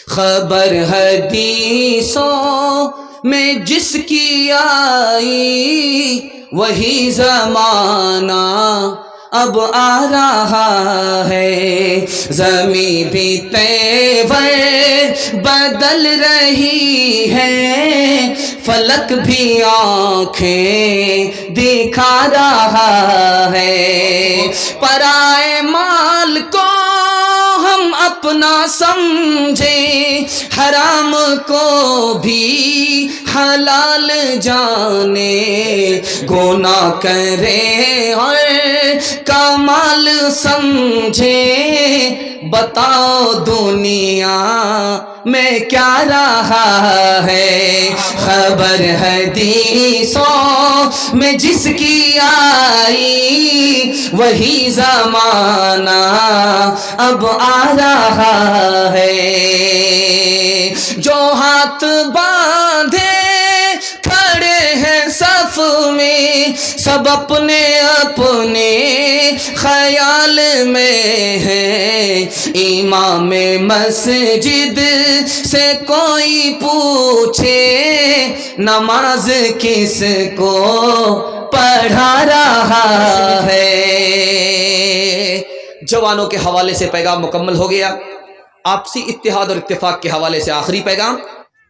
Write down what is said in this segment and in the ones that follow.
خبر حدیثوں میں جس کی آئی وہی زمانہ اب آ رہا ہے، زمین بھی تیور بدل رہی ہے، فلک بھی آنکھیں دکھا رہا ہے، پرائے مال کو ہم اپنا سمجھیں، حرام کو بھی حلال جانے، گناہ کریں اور کمال سمجھیں، بتاؤ دنیا میں کیا رہا ہے، خبر حدیثوں میں جس کی آئی وہی زمانہ اب آ رہا ہے، جو ہاتھ باندھے کھڑے ہیں صف میں، سب اپنے اپنے خیال میں ہیں، امام مسجد سے کوئی پوچھے نماز کس کو پڑھا رہا ہے۔ جوانوں کے حوالے سے پیغام مکمل ہو گیا، آپسی اتحاد اور اتفاق کے حوالے سے آخری پیغام۔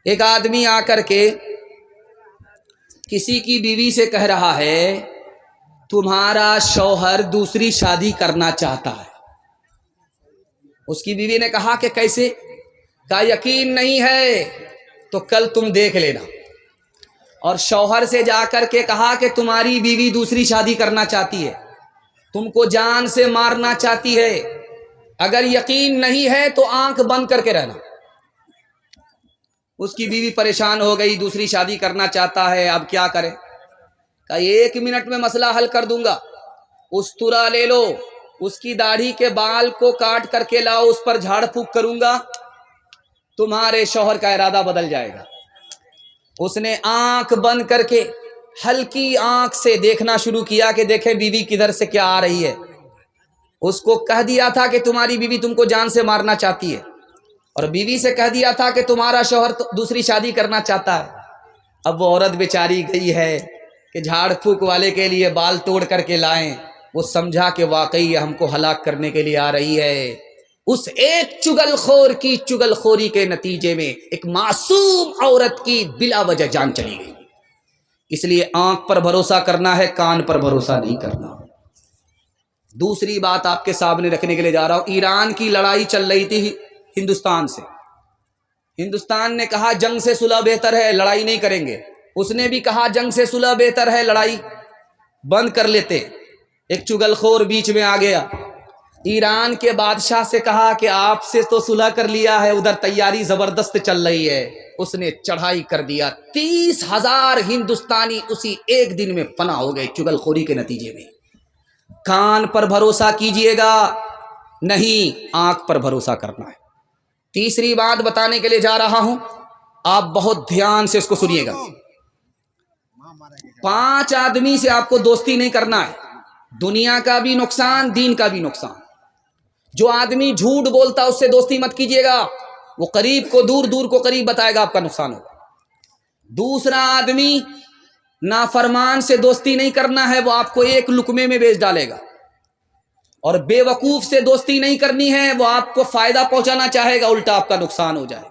ایک آدمی آ کر کے کسی کی بیوی سے کہہ رہا ہے تمہارا شوہر دوسری شادی کرنا چاہتا ہے۔ اس کی بیوی نے کہا کہ کیسے؟ کہا یقین نہیں ہے تو کل تم دیکھ لینا، اور شوہر سے جا کر کے کہا کہ تمہاری بیوی دوسری شادی کرنا چاہتی ہے، تم کو جان سے مارنا چاہتی ہے، اگر یقین نہیں ہے تو آنکھ بند کر کے رہنا۔ اس کی بیوی پریشان ہو گئی، دوسری شادی کرنا چاہتا ہے، اب کیا کرے؟ کہا 1 منٹ میں مسئلہ حل کر دوں گا، استرا لے لو، اس کی داڑھی کے بال کو کاٹ کر کے لاؤ، اس پر جھاڑ پھونک کروں گا، تمہارے شوہر کا ارادہ بدل جائے گا۔ اس نے آنکھ بند کر کے ہلکی آنکھ سے دیکھنا شروع کیا کہ دیکھے بیوی کدھر سے کیا آ رہی ہے۔ اس کو کہہ دیا تھا کہ تمہاری بیوی تم کو جان سے مارنا چاہتی ہے، اور بیوی سے کہہ دیا تھا کہ تمہارا شوہر دوسری شادی کرنا چاہتا ہے۔ اب وہ عورت بیچاری گئی ہے کہ جھاڑ پھونک والے کے لیے بال توڑ کر کے لائیں، وہ سمجھا کہ واقعی ہم کو ہلاک کرنے کے لیے آ رہی ہے۔ اس ایک چگل خور کی چگل خوری کے نتیجے میں ایک معصوم عورت کی بلا وجہ جان چلی گئی۔ اس لیے آنکھ پر بھروسہ کرنا ہے، کان پر بھروسہ نہیں کرنا۔ دوسری بات آپ کے سامنے رکھنے کے لیے جا رہا ہوں، ایران کی لڑائی چل رہی تھی ہندوستان سے۔ ہندوستان نے کہا جنگ سے صلح بہتر ہے، لڑائی نہیں کریں گے۔ اس نے بھی کہا جنگ سے صلح بہتر ہے، لڑائی بند کر لیتے۔ ایک چگل خور بیچ میں آ گیا، ایران کے بادشاہ سے کہا کہ آپ سے تو صلح کر لیا ہے، ادھر تیاری زبردست چل رہی ہے۔ اس نے چڑھائی کر دیا، 30,000 ہندوستانی اسی ایک دن میں فنا ہو گئے چگل خوری کے نتیجے میں۔ کان پر بھروسہ کیجئے گا نہیں، آنکھ پر بھروسہ کرنا ہے۔ تیسری بات بتانے کے لیے جا رہا ہوں، آپ بہت دھیان سے اس کو سنیے گا۔ 5 آدمی سے آپ کو دوستی نہیں کرنا ہے، دنیا کا بھی نقصان، دین کا بھی نقصان۔ جو آدمی جھوٹ بولتا اس سے دوستی مت کیجیے گا، وہ قریب کو دور، دور کو قریب بتائے گا، آپ کا نقصان ہوگا۔ دوسرا آدمی نافرمان سے دوستی نہیں کرنا ہے، وہ آپ کو ایک لقمے میں بیچ ڈالے گا۔ اور بے وقوف سے دوستی نہیں کرنی ہے، وہ آپ کو فائدہ پہنچانا چاہے گا، الٹا آپ کا نقصان ہو جائے گا۔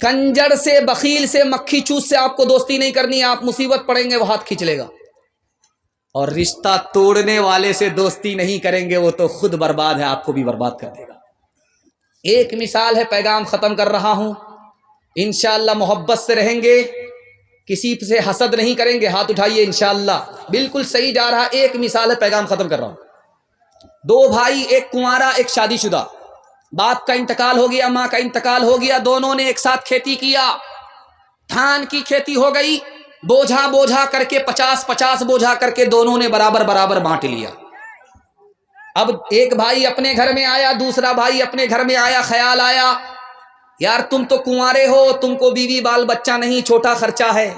کنجر سے، بخیل سے، مکھی چوس سے آپ کو دوستی نہیں کرنی ہے، آپ مصیبت پڑیں گے وہ ہاتھ کھینچ لے گا۔ اور رشتہ توڑنے والے سے دوستی نہیں کریں گے، وہ تو خود برباد ہے، آپ کو بھی برباد کر دے گا۔ ایک مثال ہے، پیغام ختم کر رہا ہوں، انشاءاللہ محبت سے رہیں گے، کسی سے حسد نہیں کریں گے، ہاتھ اٹھائیے انشاءاللہ، بالکل صحیح جا رہا۔ ایک مثال ہے، پیغام ختم کر رہا ہوں۔ 2 بھائی، ایک کنوارا ایک شادی شدہ، باپ کا انتقال ہو گیا، ماں کا انتقال ہو گیا، دونوں نے ایک ساتھ کھیتی کیا، دھان کی کھیتی ہو گئی، بوجھا بوجھا کر کے 50-50 بوجھا کر کے دونوں نے برابر برابر بانٹ لیا۔ اب ایک بھائی اپنے گھر میں آیا، دوسرا بھائی اپنے گھر میں آیا، خیال آیا یار تم تو کنوارے ہو، تم کو بیوی بال بچہ نہیں، چھوٹا خرچہ ہے،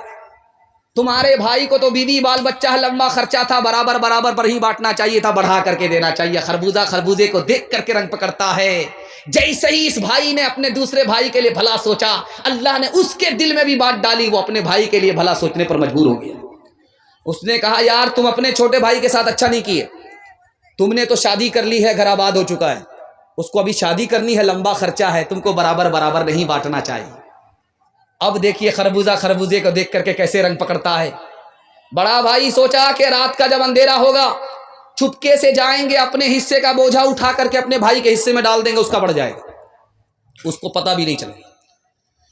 تمہارے بھائی کو تو بیوی بال بچہ لمبا خرچہ تھا، برابر برابر پر ہی بانٹنا چاہیے تھا، بڑھا کر کے دینا چاہیے۔ خربوزہ خربوزے کو دیکھ کر کے رنگ پکڑتا ہے۔ جیسے ہی اس بھائی نے اپنے دوسرے بھائی کے لیے بھلا سوچا، اللہ نے اس کے دل میں بھی بات ڈالی، وہ اپنے بھائی کے لیے بھلا سوچنے پر مجبور ہو گیا۔ اس نے کہا یار تم اپنے چھوٹے بھائی کے ساتھ اچھا نہیں کیے، تم نے تو شادی کر لی ہے، گھر آباد ہو چکا ہے، اس کو ابھی شادی کرنی ہے، لمبا خرچہ ہے، تم کو برابر برابر نہیں بانٹنا چاہیے۔ اب دیکھیے خربوزہ خربوزے کو دیکھ کر کے کیسے رنگ پکڑتا ہے۔ بڑا بھائی سوچا کہ رات کا جب اندھیرا ہوگا چپکے سے جائیں گے، اپنے حصے کا بوجھا اٹھا کر کے اپنے بھائی کے حصے میں ڈال دیں گے، اس کا بڑھ جائے گا، اس کو پتہ بھی نہیں چلے گا۔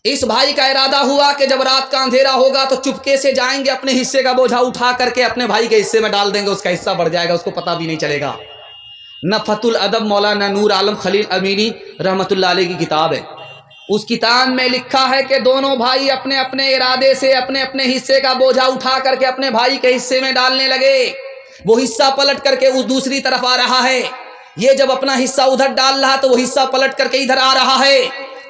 اس بھائی کا ارادہ ہوا کہ جب رات کا اندھیرا ہوگا تو چپکے سے جائیں گے، اپنے حصے کا بوجھا اٹھا کر کے اپنے بھائی کے حصے میں ڈال دیں گے، اس کا حصہ بڑھ جائے گا، اس کو پتہ بھی نہیں چلے گا۔ نفحۃ الادب مولانا نور عالم خلیل امینی رحمۃ اللہ علیہ کی کتاب ہے، اس کتاب میں لکھا ہے کہ دونوں بھائی اپنے اپنے ارادے سے اپنے اپنے حصے کا بوجھا اٹھا کر کے اپنے بھائی کے حصے میں ڈالنے لگے۔ وہ حصہ پلٹ کر کے اس دوسری طرف آ رہا ہے، یہ جب اپنا حصہ ادھر ڈال رہا تو وہ حصہ پلٹ کر کے ادھر آ رہا ہے۔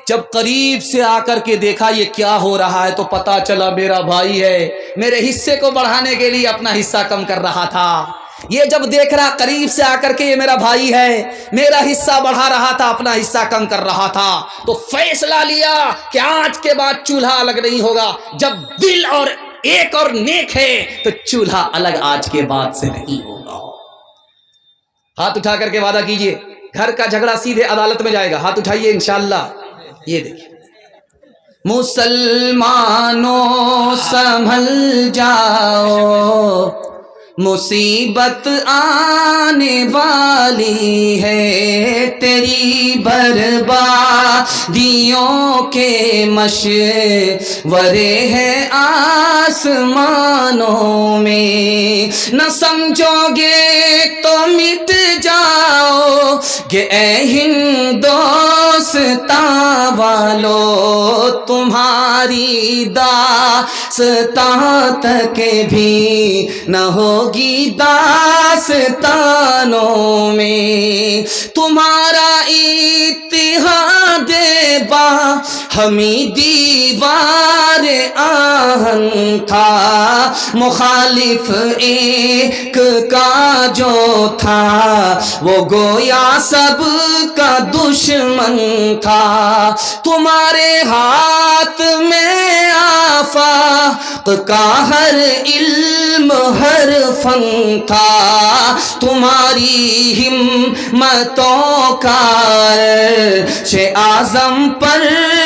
جب قریب سے آ کر کے دیکھا یہ کیا ہو رہا ہے تو پتا چلا میرا بھائی ہے، میرے حصے کو بڑھانے کے لیے اپنا حصہ کم کر رہا تھا۔ یہ جب دیکھ رہا قریب سے آ کر کے یہ میرا بھائی ہے، میرا حصہ بڑھا رہا تھا، اپنا حصہ کم کر رہا تھا، تو فیصلہ لیا کہ آج کے بعد چولہا الگ نہیں ہوگا۔ جب دل اور ایک اور نیک ہے تو چولہا الگ آج کے بعد سے نہیں ہوگا۔ ہاتھ اٹھا کر کے وعدہ کیجئے، گھر کا جھگڑا سیدھے عدالت میں جائے گا، ہاتھ اٹھائیے انشاءاللہ۔ یہ دیکھیں مسلمانوں سنبھل جاؤ، مصیبت آنے والی ہے، تیری بربادیوں کے مشورے ہیں آسمانوں میں، نہ سمجھو گے تو مٹ جاؤ گے اے ہندوستاں والو، تمہاری داستان تک بھی نہ ہوگی داستانوں میں، تمہارا اتحاد با ہمیں دیوار آہن تھا، مخالف ایک کا جو تھا وہ گویا سب کا دشمن تھا، تمہارے ہاتھ میں آفاق کا ہر علم ہر فن تھا، تمہاری ہمتوں کا عرش اعظم پر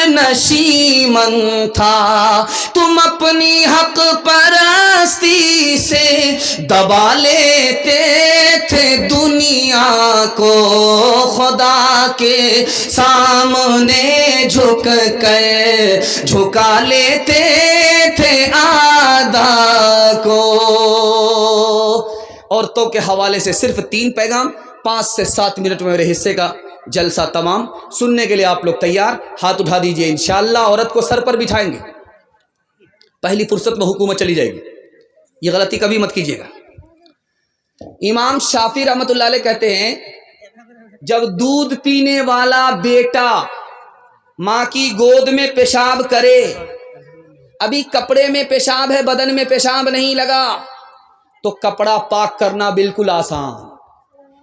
نشیمن تھا، تم اپنی حق پرستی سے دبا لیتے تھے دنیا کو، خدا کے سامنے جھک کر جھکا لیتے تھے اعداء کو۔ عورتوں کے حوالے سے صرف 3 پیغام، 5 سے 7 منٹ میں میرے حصے کا جلسہ تمام۔ سننے کے لیے آپ لوگ تیار؟ ہاتھ اٹھا دیجئے انشاءاللہ۔ عورت کو سر پر بٹھائیں گے، پہلی فرصت میں حکومت چلی جائے گی، یہ غلطی کبھی مت کیجیے گا۔ امام شافعی رحمۃ اللہ علیہ کہتے ہیں جب دودھ پینے والا بیٹا ماں کی گود میں پیشاب کرے، ابھی کپڑے میں پیشاب ہے، بدن میں پیشاب نہیں لگا، تو کپڑا پاک کرنا بالکل آسان۔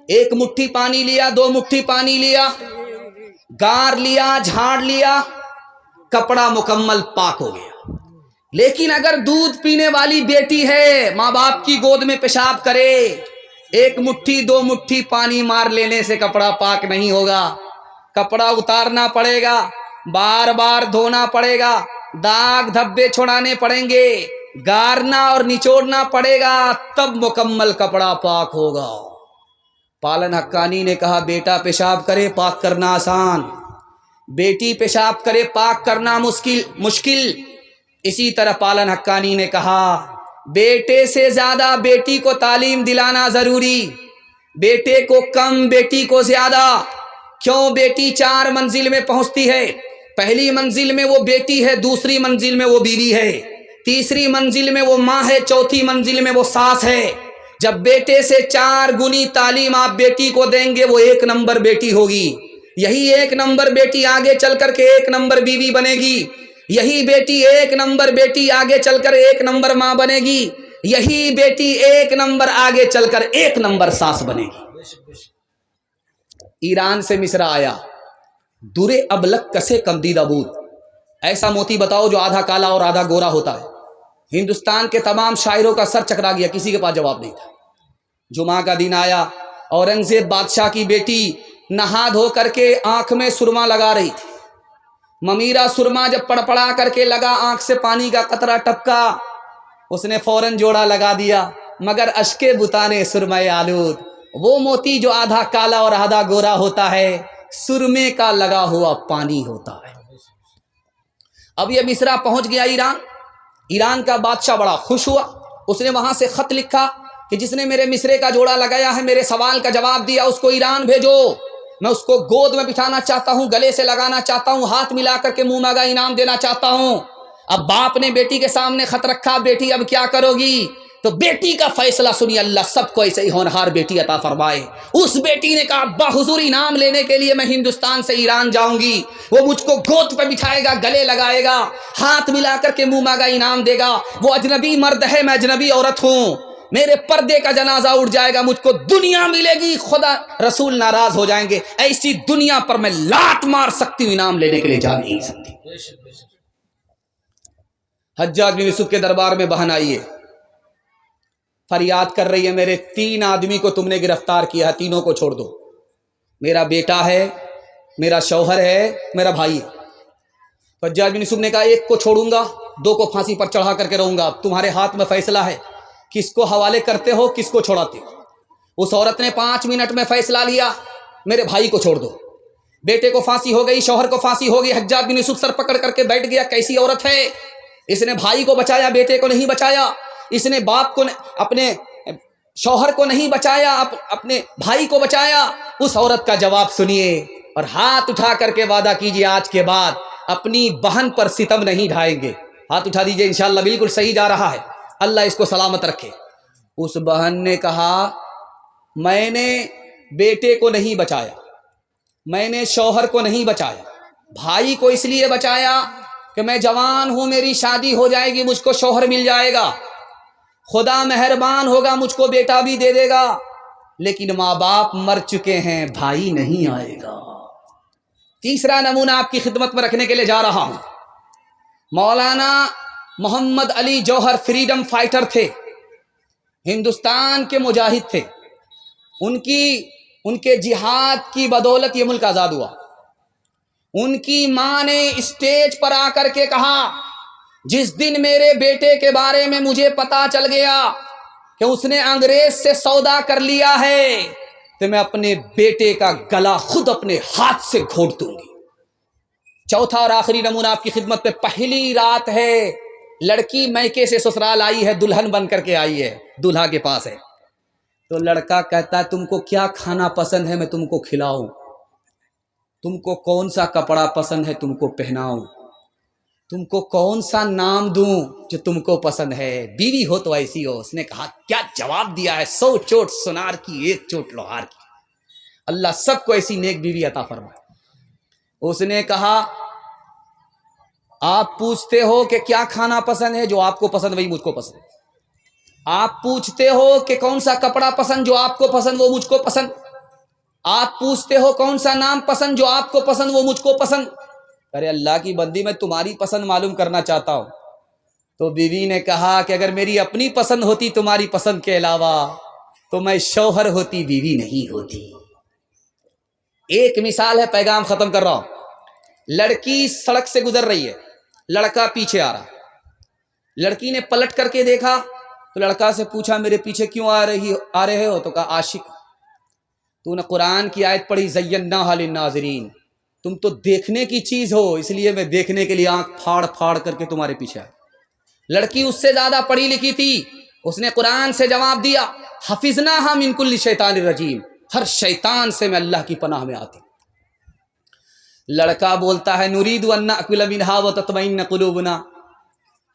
1 مٹھی پانی لیا، 2 مٹھی پانی لیا، گار لیا، جھاڑ لیا، کپڑا مکمل پاک ہو گیا۔ لیکن اگر دودھ پینے والی بیٹی ہے، ماں باپ کی گود میں پیشاب کرے، 1 مٹھی 2 مٹھی پانی مار لینے سے کپڑا پاک نہیں ہوگا، کپڑا اتارنا پڑے گا، بار بار دھونا پڑے گا، داغ دھبے چھڑانے پڑیں گے، گارنا اور نچوڑنا پڑے گا، تب مکمل کپڑا پاک ہوگا۔ پالن حقانی نے کہا بیٹا پیشاب کرے پاک کرنا آسان، بیٹی پیشاب کرے پاک کرنا مشکل۔ اسی طرح پالن حقانی نے کہا بیٹے سے زیادہ بیٹی کو تعلیم دلانا ضروری، بیٹے کو کم بیٹی کو زیادہ۔ کیوں؟ بیٹی 4 منزل میں پہنچتی ہے، پہلی منزل میں وہ بیٹی ہے، دوسری منزل میں وہ بیوی ہے، تیسری منزل میں وہ ماں ہے، چوتھی منزل میں وہ ساس ہے۔ جب بیٹے سے 4 گنی تعلیم آپ بیٹی کو دیں گے وہ 1 نمبر بیٹی ہوگی، یہی 1 نمبر بیٹی آگے چل کر کے 1 نمبر بیوی بنے گی۔ یہی بیٹی ایک نمبر بیٹی آگے چل کر ایک نمبر ماں بنے گی، یہی بیٹی ایک نمبر آگے چل کر ایک نمبر ساس بنے گی۔ ایران سے مصر آیا، درے ابلک کسے کمدیدہ بود، ایسا موتی بتاؤ جو آدھا کالا اور آدھا گورا ہوتا ہے۔ ہندوستان کے تمام شاعروں کا سر چکرا گیا، کسی کے پاس جواب نہیں تھا۔ جمعہ کا دن آیا، اورنگزیب بادشاہ کی بیٹی نہا دھو کر کے آنکھ میں سرما لگا رہی تھی۔ ممیرا سرما جب پڑپڑا کر کے لگا، آنکھ سے پانی کا قطرہ ٹپکا، اس نے فوراً جوڑا لگا دیا، مگر اشکے بتانے سرمے آلود، وہ موتی جو آدھا کالا اور آدھا گورا ہوتا ہے، سرمے کا لگا ہوا پانی ہوتا ہے۔ اب یہ مصرا پہنچ گیا ایران۔ ایران کا بادشاہ بڑا خوش ہوا، اس نے وہاں سے خط لکھا کہ جس نے میرے مصرے کا جوڑا لگایا ہے، میرے سوال کا جواب دیا، اس کو ایران بھیجو، میں اس کو گود میں بٹھانا چاہتا ہوں، گلے سے لگانا چاہتا ہوں، ہاتھ ملا کر کے منہ مانگا انعام دینا چاہتا ہوں۔ اب باپ نے بیٹی کے سامنے خط رکھا، بیٹی اب کیا کرو گی؟ تو بیٹی کا فیصلہ سنی، اللہ سب کو ایسے ہی ہونہار بیٹی عطا فرمائے۔ اس بیٹی نے کہا ابا حضور انعام لینے کے لیے میں ہندوستان سے ایران جاؤں گی، وہ مجھ کو گود پہ بٹھائے گا، گلے لگائے گا، ہاتھ ملا کر کے منہ مانگا انعام دے گا۔ وہ اجنبی مرد ہے، میں اجنبی عورت ہوں، میرے پردے کا جنازہ اٹھ جائے گا، مجھ کو دنیا ملے گی، خدا رسول ناراض ہو جائیں گے، ایسی دنیا پر میں لات مار سکتی ہوں، انعام لینے کے لیے جا نہیں سکتی۔ حجاج بن یوسف کے دربار میں بہن آئی ہے، فریاد کر رہی ہے میرے 3 آدمی کو تم نے گرفتار کیا ہے، تینوں کو چھوڑ دو، میرا بیٹا ہے، میرا شوہر ہے، میرا بھائی ہے۔ حجاج بن یوسف نے کہا ایک کو چھوڑوں گا، 2 کو پھانسی پر چڑھا کر کے رہوں گا، تمہارے ہاتھ میں فیصلہ ہے، کس کو حوالے کرتے ہو، کس کو چھوڑاتے ہو۔ اس عورت نے 5 منٹ میں فیصلہ لیا، میرے بھائی کو چھوڑ دو۔ بیٹے کو پھانسی ہو گئی، شوہر کو پھانسی ہو گئی، حجاج بن یوسف سر پکڑ کر کے بیٹھ گیا، کیسی عورت ہے، اس نے بھائی کو بچایا، بیٹے کو نہیں بچایا، اس نے باپ کو، اپنے شوہر کو نہیں بچایا، اپنے بھائی کو بچایا۔ اس عورت کا جواب سنیے اور ہاتھ اٹھا کر کے وعدہ کیجیے آج کے بعد اپنی بہن پر ستم نہیں ڈھائیں گے۔ ہاتھ اٹھا دیجیے، انشاءاللہ بالکل صحیح جا رہا ہے، اللہ اس کو سلامت رکھے۔ اس بہن نے کہا میں نے بیٹے کو نہیں بچایا، میں نے شوہر کو نہیں بچایا، بھائی کو اس لیے بچایا کہ میں جوان ہوں، میری شادی ہو جائے گی، مجھ کو شوہر مل جائے گا، خدا مہربان ہوگا، مجھ کو بیٹا بھی دے دے گا، لیکن ماں باپ مر چکے ہیں، بھائی نہیں آئے گا۔ تیسرا نمونہ آپ کی خدمت میں رکھنے کے لیے جا رہا ہوں۔ مولانا محمد علی جوہر فریڈم فائٹر تھے، ہندوستان کے مجاہد تھے، ان کے جہاد کی بدولت یہ ملک آزاد ہوا۔ ان کی ماں نے اسٹیج پر آ کر کے کہا جس دن میرے بیٹے کے بارے میں مجھے پتا چل گیا کہ اس نے انگریز سے سودا کر لیا ہے تو میں اپنے بیٹے کا گلا خود اپنے ہاتھ سے گھونٹ دوں گی۔ چوتھا اور آخری نمونہ آپ کی خدمت پہ، پہلی رات ہے، لڑکی میکے سے سسرال آئی ہے، دلہن بن کر کے آئی ہے، دولہا کے پاس ہے، تو لڑکا کہتا ہے تم کو کیا کھانا پسند ہے میں تم کو کھلاؤں، تم کو کون سا کپڑا پسند ہے تم کو پہناؤں، تم کو کون سا نام دوں جو تم کو پسند ہے، بیوی ہو تو ایسی ہو۔ اس نے کہا کیا جواب دیا ہے، 100 چوٹ سونار کی 1 چوٹ لوہار کی، اللہ سب کو ایسی نیک بیوی عطا فرمائے۔ اس نے کہا آپ پوچھتے ہو کہ کیا کھانا پسند ہے، جو آپ کو پسند وہی مجھ کو پسند، آپ پوچھتے ہو کہ کون سا کپڑا پسند، جو آپ کو پسند وہ مجھ کو پسند، آپ پوچھتے ہو کون سا نام پسند، جو آپ کو پسند وہ مجھ کو پسند۔ ارے اللہ کی بندی میں تمہاری پسند معلوم کرنا چاہتا ہوں۔ تو بیوی نے کہا کہ اگر میری اپنی پسند ہوتی تمہاری پسند کے علاوہ تو میں شوہر ہوتی، بیوی نہیں ہوتی۔ ایک مثال ہے، پیغام ختم کر رہا ہوں۔ لڑکی سڑک سے گزر رہی ہے، لڑکا پیچھے آ رہا، لڑکی نے پلٹ کر کے دیکھا تو لڑکا سے پوچھا میرے پیچھے کیوں آ رہے ہو، تو کہا عاشق، تو نے قرآن کی آیت پڑھی زیناھا للناظرین، تم تو دیکھنے کی چیز ہو، اس لیے میں دیکھنے کے لیے آنکھ پھاڑ پھاڑ کر کے تمہارے پیچھے آئی۔ لڑکی اس سے زیادہ پڑھی لکھی تھی، اس نے قرآن سے جواب دیا حفظناھا من کل شیطان الرجیم، ہر شیطان سے میں اللہ کی پناہ میں آتی۔ لڑکا بولتا ہے نرید ان ناکل منھا وتطمئن قلوبنا،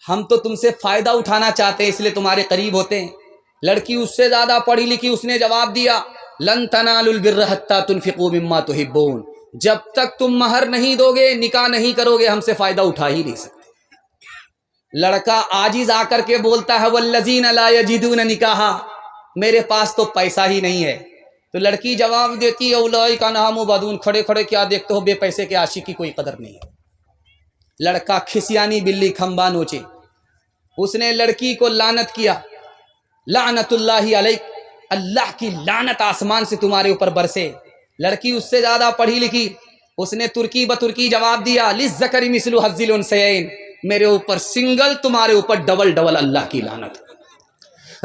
ہم تو تم سے فائدہ اٹھانا چاہتے ہیں اس لیے تمہارے قریب ہوتے ہیں۔ لڑکی اس سے زیادہ پڑھی لکھی، اس نے جواب دیا لن تنالوا البر حتى تنفقوا مما تحبون، جب تک تم مہر نہیں دو گے، نکاح نہیں کرو گے، ہم سے فائدہ اٹھا ہی نہیں سکتے۔ لڑکا عاجز آ کر کے بولتا ہے والذین لا یجدون نکاحا، میرے پاس تو پیسہ ہی نہیں ہے. تو لڑکی جواب دیتی ہے اولئک عنہا مبعدون، کھڑے کھڑے کیا دیکھتے ہو، بے پیسے کے عاشق کی کوئی قدر نہیں ہے. لڑکا کھسیانی بلی کھمبا نوچے، اس نے لڑکی کو لعنت کیا، لعنت اللہ علیک، اللہ کی لعنت آسمان سے تمہارے اوپر برسے. لڑکی اس سے زیادہ پڑھی لکھی، اس نے ترکی بترکی جواب دیا للذکر مثل حظ الانثیین، میرے اوپر سنگل، تمہارے اوپر ڈبل ڈبل اللہ کی لعنت.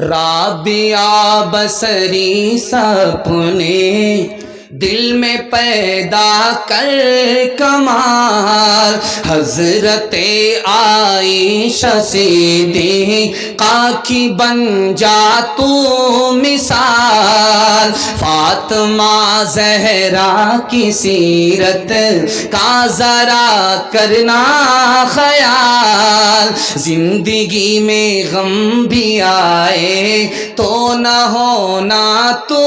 رابعہ بصری سپنے دل میں پیدا کر کمال، حضرت عائشہ صدیقہ کی بن جا تو مثال، فاطمہ زہرا کی سیرت کا ذرا کرنا خیال، زندگی میں غم بھی آئے تو نہ ہونا تو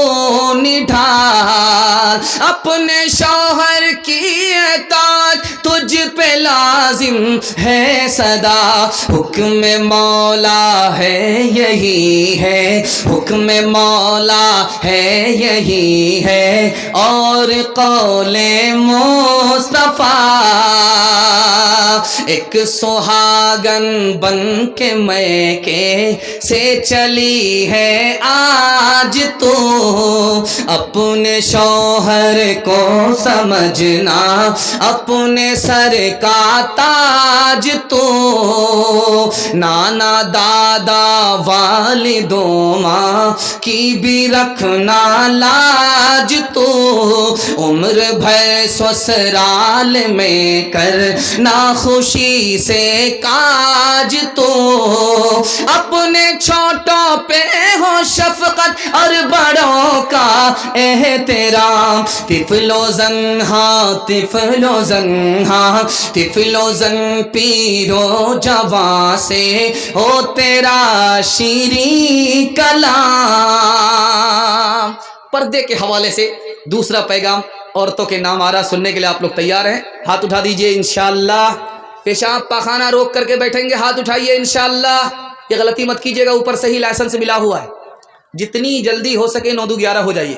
نڈھال، اپنے شوہر کی اطاعت تجھ پہ لازم ہے صدا، حکم مولا ہے یہی ہے، حکم مولا ہے یہی ہے، اور قول مصطفیٰ. ایک سہاگن بن کے میکے سے چلی ہے آج تو، اپنے شوہر کو سمجھنا اپنے سر کا تاج تو، نانا دادا والدوں ماں کی بھی رکھنا لاج تو، عمر بھر سسرال میں کرنا خوشی سے کاج تو، اپنے چھوٹوں پہ ہو شفقت اور بڑوں کا احترام، طفل و زنہا طفل و زنہا طفل و زن پیرو جوان سے ہو تیرا شیریں کلام. پردے کے حوالے سے دوسرا پیغام عورتوں کے نام آ رہا، سننے کے لیے آپ لوگ تیار ہیں؟ ہاتھ اٹھا دیجئے انشاءاللہ. پیشاب پاخانہ روک کر کے بیٹھیں گے، ہاتھ اٹھائیے انشاءاللہ. یہ غلطی مت کیجیے گا، اوپر صحیح لائسنس ملا ہوا ہے، جتنی جلدی ہو سکے 9-2-11 ہو جائیے.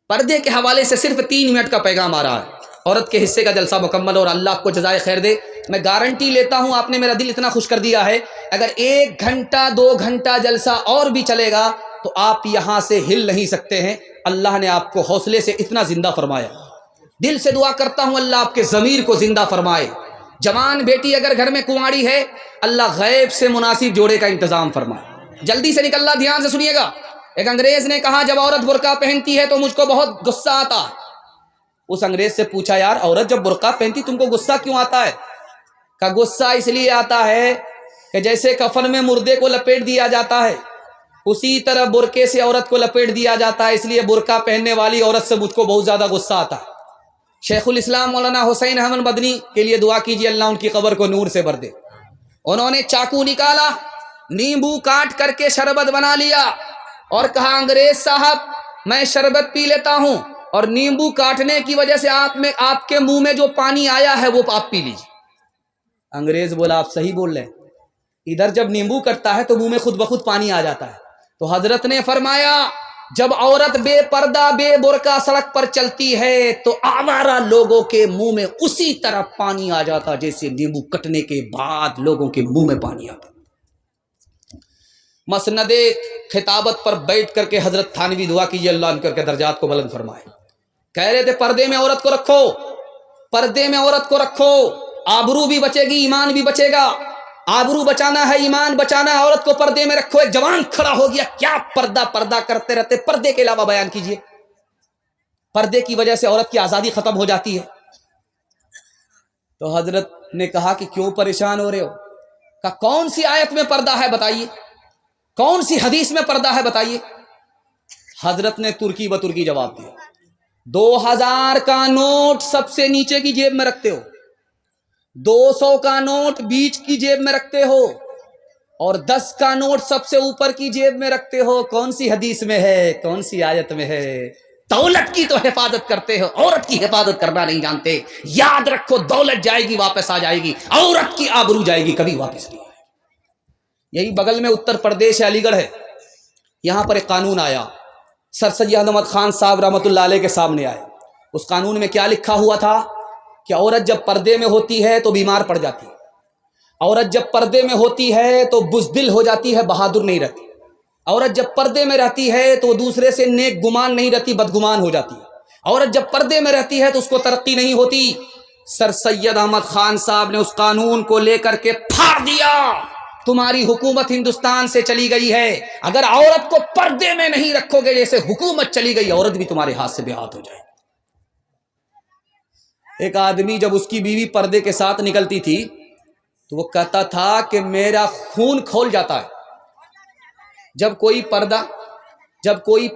پردے کے حوالے سے صرف 3 منٹ کا پیغام آ رہا ہے. عورت کے حصے کا جلسہ مکمل، اور اللہ آپ کو جزائے خیر دے. میں گارنٹی لیتا ہوں، آپ نے میرا دل اتنا خوش کر دیا ہے، اگر 1 گھنٹہ 2 گھنٹہ جلسہ اور بھی چلے گا تو آپ یہاں سے ہل نہیں سکتے ہیں. اللہ نے آپ کو حوصلے سے اتنا زندہ فرمایا. دل سے دعا کرتا ہوں اللہ آپ کے ضمیر کو زندہ فرمائے. جوان بیٹی اگر گھر میں کنواری ہے، اللہ غیب سے مناسب جوڑے کا انتظام فرمائے. جلدی سے نکلنا، دھیان سے سنیے گا. ایک انگریز نے کہا جب عورت برقع پہنتی ہے تو مجھ کو بہت غصہ آتا. اس انگریز سے پوچھا یار عورت جب برقع پہنتی تم کو غصہ کیوں آتا ہے؟ کہ غصہ اس لیے آتا ہے کہ جیسے کفن میں مردے کو لپیٹ دیا جاتا ہے، اسی طرح برقعے سے عورت کو لپیٹ دیا جاتا ہے، اس لیے برقع پہننے والی عورت سے مجھ کو بہت زیادہ غصہ آتا ہے. شیخ الاسلام مولانا حسین احمد مدنی کے لیے دعا کیجیے، اللہ ان کی قبر کو نور سے بھر دے. انہوں نے چاقو نکالا، نیمبو کاٹ کر کے شربت بنا لیا اور کہا انگریز صاحب میں شربت پی لیتا ہوں، اور نیمبو کاٹنے کی وجہ سے آپ کے منہ میں جو پانی آیا ہے وہ آپ پی لیجیے. انگریز بولا آپ صحیح بول رہے ہیں، ادھر جب نیمبو کٹتا ہے تو منہ میں خود بخود پانی آ جاتا ہے. تو حضرت نے فرمایا جب عورت بے پردہ بے برقع سڑک پر چلتی ہے تو آوارہ لوگوں کے منہ میں اسی طرح پانی آ جاتا جیسے نیمبو کٹنے کے بعد لوگوں کے منہ میں پانی آتا. مسند خطابت پر بیٹھ کر کے حضرت تھانوی دعا کیجیے اللہ ان کر کے درجات کو بلند فرمائے. کہہ رہے تھے پردے میں عورت کو رکھو، پردے میں عورت کو رکھو، آبرو بھی بچے گی ایمان بھی بچے گا. آبرو بچانا ہے، ایمان بچانا ہے، عورت کو پردے میں رکھو. ایک جوان کھڑا ہو گیا، کیا پردہ پردہ کرتے رہتے، پردے کے علاوہ بیان کیجیے. پردے کی وجہ سے عورت کی آزادی ختم ہو جاتی ہے. تو حضرت نے کہا کہ کیوں پریشان ہو رہے ہو؟ کہا کون سی آیت میں پردہ ہے بتائیے، کون سی حدیث میں پردہ ہے بتائیے. حضرت نے ترکی بترکی جواب دیا. 2000 کا نوٹ سب سے نیچے کی جیب میں رکھتے ہو، 200 کا نوٹ بیچ کی جیب میں رکھتے ہو، اور 10 کا نوٹ سب سے اوپر کی جیب میں رکھتے ہو. کون سی حدیث میں ہے، کون سی آیت میں ہے؟ دولت کی تو حفاظت کرتے ہو، عورت کی حفاظت کرنا نہیں جانتے. یاد رکھو دولت جائے گی واپس آ جائے گی، عورت کی آبرو جائے گی کبھی واپس نہیں آئے گی. یہی بغل میں اتر پردیش علی گڑھ ہے، یہاں پر ایک قانون آیا، سر سید احمد خان صاحب رحمۃ اللہ علیہ کے سامنے آئے. اس قانون میں کیا لکھا ہوا تھا کہ عورت جب پردے میں ہوتی ہے تو بیمار پڑ جاتی ہے، عورت جب پردے میں ہوتی ہے تو بزدل ہو جاتی ہے، بہادر نہیں رہتی. عورت جب پردے میں رہتی ہے تو دوسرے سے نیک گمان نہیں رہتی، بدگمان ہو جاتی ہے. عورت جب پردے میں رہتی ہے تو اس کو ترقی نہیں ہوتی. سر سید احمد خان صاحب نے اس قانون کو لے کر کے پھاڑ دیا. تمہاری حکومت ہندوستان سے چلی گئی ہے، اگر عورت کو پردے میں نہیں رکھو گے، جیسے حکومت چلی گئی عورت بھی تمہارے ہاتھ سے بے ہاتھ ہو جائے. ایک آدمی جب اس کی بیوی پردے کے ساتھ نکلتی تھی تو وہ کہتا تھا کہ میرا خون کھول جاتا ہے. جب کوئی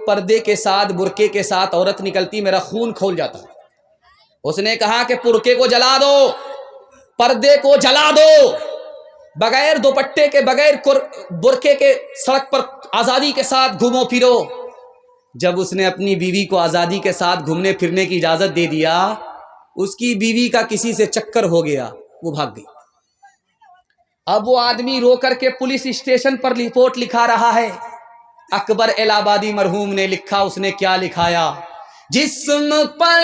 پردے کے ساتھ، برقعے کے ساتھ عورت نکلتی میرا خون کھول جاتا ہے. اس نے کہا کہ برقعے کو جلا دو، پردے کو جلا دو، بغیر دوپٹے کے، بغیر برقعے کے سڑک پر آزادی کے ساتھ گھومو پھرو. جب اس نے اپنی بیوی کو آزادی کے ساتھ گھومنے پھرنے کی اجازت دے دیا، اس کی بیوی کا کسی سے چکر ہو گیا، وہ بھاگ گئی. اب وہ آدمی رو کر کے پولیس اسٹیشن پر رپورٹ لکھا رہا ہے. اکبر الہ آبادی مرحوم نے لکھا، اس نے کیا لکھایا؟ جسم پر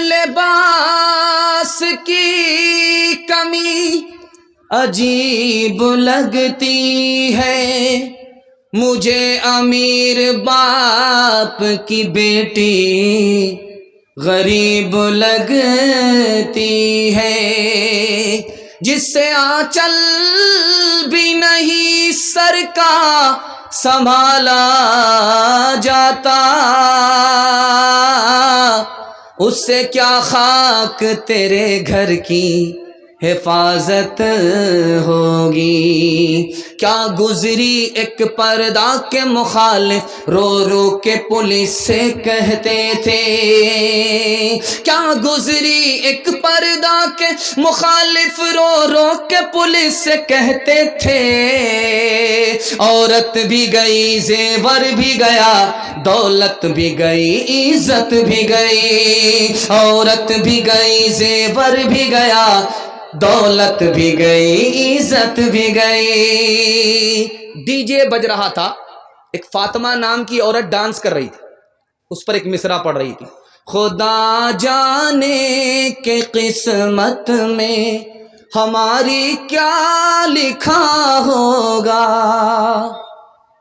لباس کی کمی عجیب لگتی ہے، مجھے امیر باپ کی بیٹی غریب لگتی ہے، جس سے آنچل بھی نہیں سر کا سنبھالا جاتا، اس سے کیا خاک تیرے گھر کی حفاظت ہوگی. کیا گزری ایک پردہ کے مخالف رو رو کے پولیس سے کہتے تھے، کیا گزری ایک پردہ کے مخالف رو رو کے پولیس سے کہتے تھے، عورت بھی گئی، زیور بھی گیا، دولت بھی گئی، عزت بھی گئی. عورت بھی گئی، زیور بھی گیا، دولت بھی گئی، عزت بھی گئی. ڈی جے بج رہا تھا، ایک فاطمہ نام کی عورت ڈانس کر رہی تھی، اس پر ایک مصرع پڑھ رہی تھی، خدا جانے کہ قسمت میں ہماری کیا لکھا ہوگا.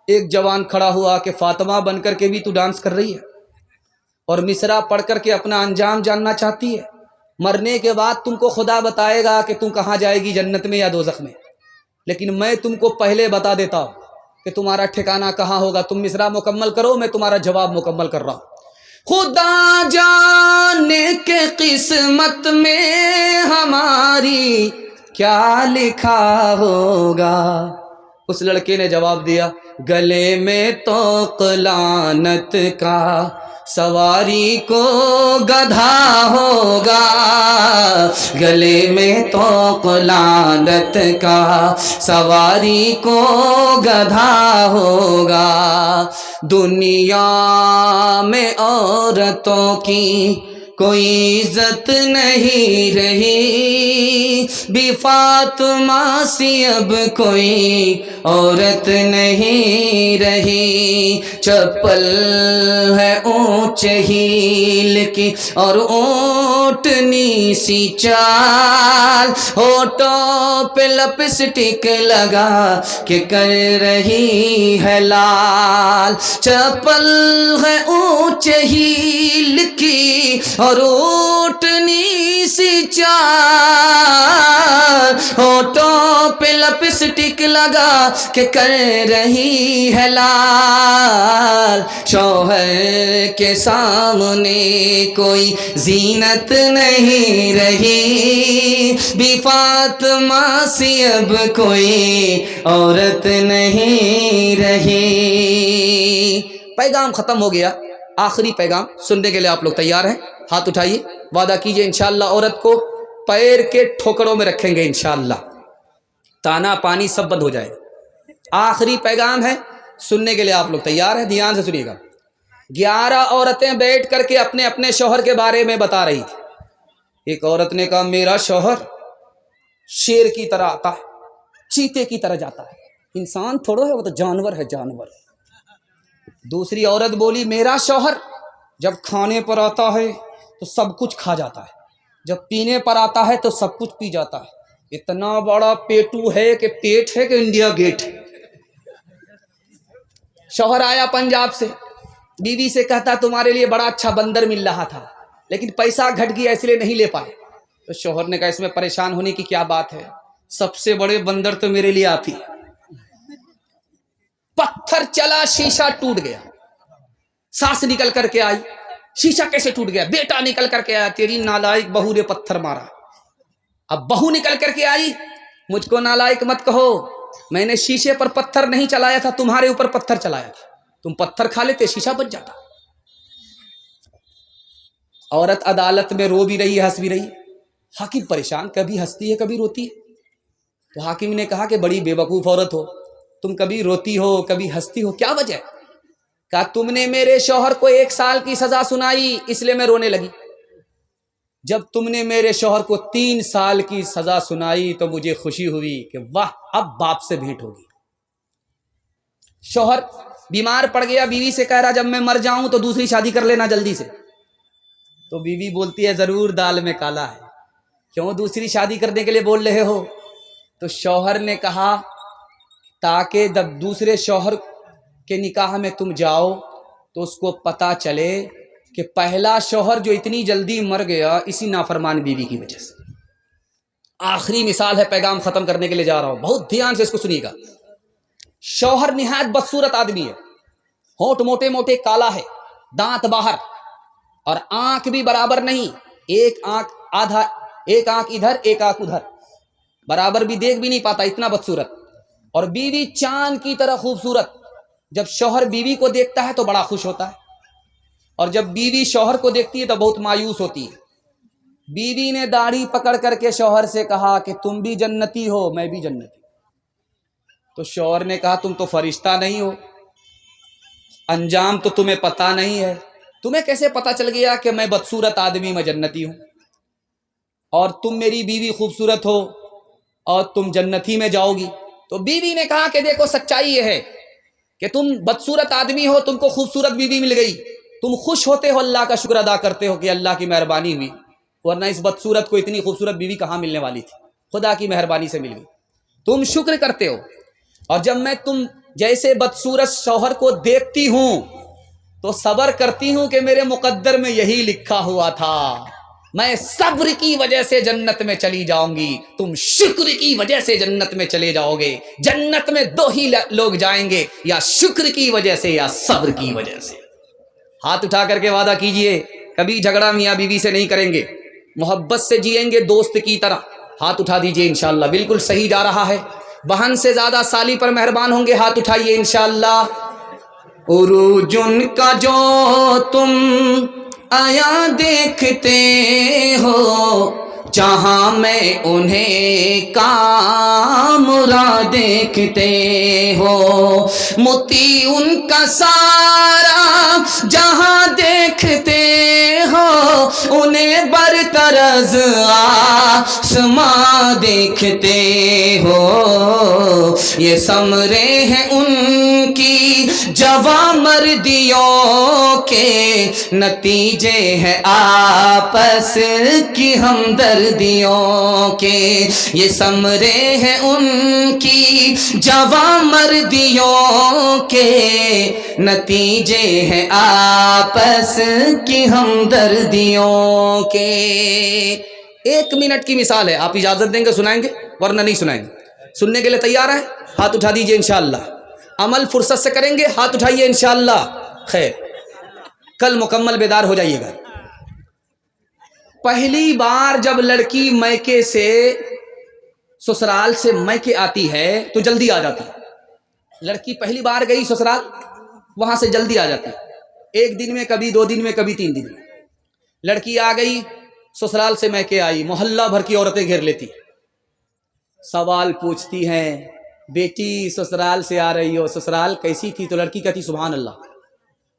ایک جوان کھڑا ہوا کہ فاطمہ بن کر کے بھی تو ڈانس کر رہی ہے اور مصرع پڑھ کر کے اپنا انجام جاننا چاہتی ہے. مرنے کے بعد تم کو خدا بتائے گا کہ تم کہاں جائے گی، جنت میں یا دوزخ میں، لیکن میں تم کو پہلے بتا دیتا ہوں کہ تمہارا ٹھکانہ کہاں ہوگا. تم مصرع مکمل کرو، میں تمہارا جواب مکمل کر رہا ہوں. خدا جانے کے قسمت میں ہماری کیا لکھا ہوگا. اس لڑکے نے جواب دیا، گلے میں توق لعنت کا سواری کو گدھا ہوگا، گلے میں توق لعنت کا سواری کو گدھا ہوگا. دنیا میں عورتوں کی کوئی عزت نہیں رہی، بی فاطمہ سی اب کوئی عورت نہیں رہی. چپل ہے اونچے ہیل کی اور اونٹنی سی چال، ہونٹوں پہ لپسٹک لگا کہ کر رہی ہے لال. چپل ہے اونچے ہیل کی اور اونٹنی سی چال، ہونٹوں پہ لپسٹک لگا کہ کر رہی ہے لال. شوہر کے سامنے کوئی زینت نہیں رہی، بی فاطمہ سی اب کوئی عورت نہیں رہی. پیغام ختم ہو گیا. آخری پیغام سننے کے لیے آپ لوگ تیار ہیں؟ ہاتھ اٹھائیے، وعدہ کیجئے انشاءاللہ عورت کو پیر کے ٹھوکروں میں رکھیں گے انشاءاللہ، تانا پانی سب بند ہو جائے. آخری پیغام ہے، سننے کے لیے آپ لوگ تیار ہیں؟ دھیان سے سنیے گا. 11 عورتیں بیٹھ کر کے اپنے اپنے شوہر کے بارے میں بتا رہی تھی۔ ایک عورت نے کہا میرا شوہر شیر کی طرح آتا ہے، چیتے کی طرح جاتا ہے، انسان تھوڑا ہے، وہ تو جانور ہے، جانور۔ دوسری عورت بولی میرا شوہر جب کھانے پر آتا ہے تو سب کچھ کھا جاتا ہے، جب پینے پر آتا ہے تو سب کچھ پی جاتا ہے، اتنا بڑا پیٹو ہے کہ پیٹ ہے کہ انڈیا گیٹ ہے۔ شوہر آیا پنجاب سے، بیوی سے کہتا تمہارے لیے بڑا اچھا بندر مل رہا تھا لیکن پیسہ گھٹ گیا اس لیے نہیں لے پائے۔ تو شوہر نے کہا اس میں پریشان ہونے کی کیا بات ہے، سب سے بڑے بندر تو میرے لیے آپ ہی۔ پتھر چلا، شیشہ ٹوٹ گیا، سانس نکل کر کے آئی، شیشہ کیسے ٹوٹ گیا؟ بیٹا نکل کر کے آیا، تیری نالائق بہو نے پتھر مارا۔ اب بہو نکل کر کے آئی، مجھ کو نالائق مت کہو، میں نے شیشے پر پتھر نہیں چلایا تھا، تمہارے اوپر پتھر چلایا تھا، تم پتھر کھا لیتے شیشہ بچ جاتا۔ عورت عدالت میں رو بھی رہی ہے، ہنس بھی رہی ہے۔ حاکم پریشان، کبھی ہنستی ہے کبھی روتی ہے۔ تو حاکم نے کہا کہ بڑی بے وقوف عورت ہو، تم کبھی روتی ہو کبھی ہنستی ہو، کیا وجہ ہے؟ کہا تم نے میرے شوہر کو 1 سال کی سزا سنائی اس لیے میں رونے لگی، جب تم نے میرے شوہر کو 3 سال کی سزا سنائی تو مجھے خوشی ہوئی کہ واہ اب باپ سے بھیٹ ہوگی۔ شوہر بیمار پڑ گیا، بیوی سے کہہ رہا جب میں مر جاؤں تو دوسری شادی کر لینا جلدی سے۔ تو بیوی بولتی ہے ضرور دال میں کالا ہے، کیوں دوسری شادی کرنے کے لیے بول رہے ہو؟ تو شوہر نے کہا تاکہ جب دوسرے شوہر کے نکاح میں تم جاؤ تو اس کو پتا چلے کہ پہلا شوہر جو اتنی جلدی مر گیا اسی نافرمان بیوی کی وجہ سے۔ آخری مثال ہے، پیغام ختم کرنے کے لیے جا رہا ہوں، بہت دھیان سے اس کو سنیے گا۔ شوہر نہایت بدصورت آدمی ہے، ہونٹ موٹے موٹے، کالا ہے، دانت باہر اور آنکھ بھی برابر نہیں، ایک آنکھ آدھا، ایک آنکھ ادھر ایک آنکھ ادھر، برابر بھی دیکھ بھی نہیں پاتا، اتنا بدصورت۔ اور بیوی چاند کی طرح خوبصورت۔ جب شوہر بیوی کو دیکھتا ہے تو بڑا خوش ہوتا ہے، اور جب بیوی شوہر کو دیکھتی ہے تو بہت مایوس ہوتی ہے۔ بیوی نے داڑھی پکڑ کر کے شوہر سے کہا کہ تم بھی جنتی ہو میں بھی جنتی۔ تو شوہر نے کہا تم تو فرشتہ نہیں ہو، انجام تو تمہیں پتہ نہیں ہے، تمہیں کیسے پتہ چل گیا کہ میں بدصورت آدمی میں جنتی ہوں، اور تم میری بیوی خوبصورت ہو اور تم جنتی میں جاؤ گی؟ تو بیوی نے کہا کہ دیکھو سچائی یہ ہے کہ تم بدصورت آدمی ہو، تم کو خوبصورت بیوی مل گئی، تم خوش ہوتے ہو، اللہ کا شکر ادا کرتے ہو کہ اللہ کی مہربانی ہوئی، ورنہ اس بدصورت کو اتنی خوبصورت بیوی کہاں ملنے والی تھی، خدا کی مہربانی سے مل گئی، تم شکر کرتے ہو۔ اور جب میں تم جیسے بدصورت شوہر کو دیکھتی ہوں تو صبر کرتی ہوں کہ میرے مقدر میں یہی لکھا ہوا تھا، میں صبر کی وجہ سے جنت میں چلی جاؤں گی، تم شکر کی وجہ سے جنت میں چلے جاؤ گے۔ جنت میں 2 ہی لوگ جائیں گے، یا شکر کی وجہ سے یا صبر کی وجہ سے۔ ہاتھ اٹھا کر کے وعدہ کیجئے کبھی جھگڑا میاں بیوی سے نہیں کریں گے، محبت سے جئیں گے دوست کی طرح۔ ہاتھ اٹھا دیجئے انشاءاللہ، بالکل صحیح جا رہا ہے۔ بہن سے زیادہ سالی پر مہربان ہوں گے، ہاتھ اٹھائیے انشاءاللہ۔ عروج ان کا جو تم آیا دیکھتے ہو، جہاں میں انہیں کامرا دیکھتے ہو، موتی ان کا سارا جہاں دیکھتے ہو، انہیں برطرز آسماں دیکھتے ہو، یہ ثمرے ہیں ان کی جواں مردیوں کے، نتیجے ہیں آپس کی ہمدردیوں کے، یہ ثمرے ہیں ان کی جواں مردیوں کے، نتیجے ہیں آپس کی ہمدردیوں کے۔ 1 منٹ کی مثال ہے، آپ اجازت دیں گے سنائیں گے ورنہ نہیں سنائیں گے؟ سننے کے لیے تیار ہیں؟ ہاتھ اٹھا دیجئے انشاءاللہ۔ عمل فرصت سے کریں گے، ہاتھ اٹھائیے انشاءاللہ۔ خیر، کل مکمل بیدار ہو جائیے گا۔ پہلی بار جب لڑکی میکے سے، سسرال سے میکے آتی ہے تو جلدی آ جاتی ہے۔ لڑکی پہلی بار گئی سسرال، وہاں سے جلدی آ جاتی ہے، 1 دن میں، کبھی 2 دن میں، کبھی 3 دن میں۔ لڑکی آ گئی سسرال سے میکے آئی، محلہ بھر کی عورتیں گھیر لیتی، سوال پوچھتی ہیں بیٹی سسرال سے آ رہی ہو، سسرال کیسی تھی؟ تو لڑکی کہتی سبحان اللہ،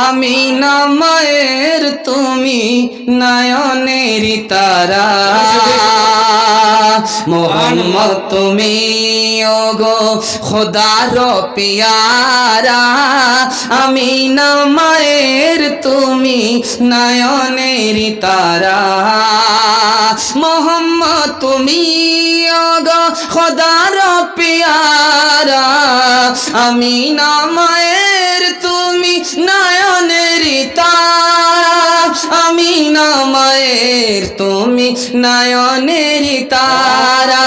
আমিনা মায়ের তুমি নয়নের তারা, মোহাম্মদ তুমি ওগো খোদার পিয়ারা, আমিনা মায়ের তুমি নয়নের তারা, মোহাম্মদ তুমি ওগো খোদার পিয়ারা, আমিনা মায়ের তুমি নয়নের তারা, আমিনা মায়ের তুমি নয়নের তারা,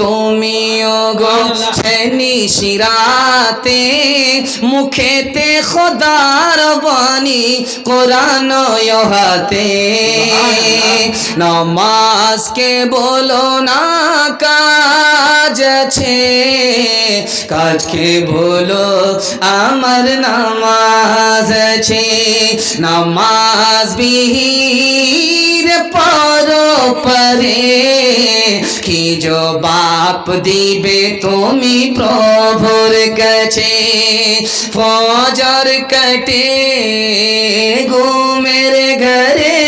তুমি ওগো ছেনি শিরাতে, মুখেতে খোদার বাণী কোরআন হাতে, নামাজকে বলো না কাজ আছে, কাজকে বলো আমার নামাজ আছে, নামাজ বিহীন পরো পরে, কি জবাব দিবে তুমি প্রভুর কাছে, ফজর কাটে ঘুমের ঘরে,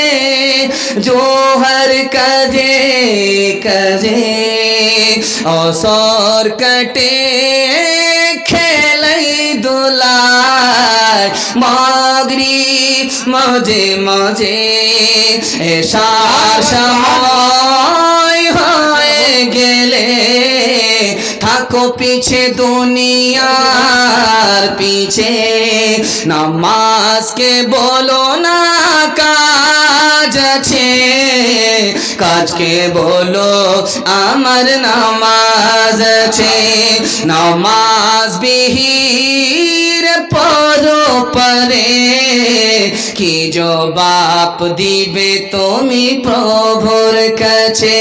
জোহর কাজে কাজে, আসর কাটে খেলাই দোলায়, মাগরিব মাঝে মাঝে, এশার সময় হয়ে গেলে থাক کو پیچھے دنیا پیچھے নামাজ কে বলো না কাজ আছে কাজকে বলো আমার নামাজ আছে নামাজ বিহীন পড়ো পরে কি জবাব দিবে তুমি প্রভুর কাছে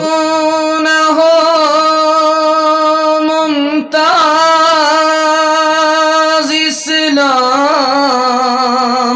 ও না হো মুমতাজ ইসলাম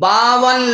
52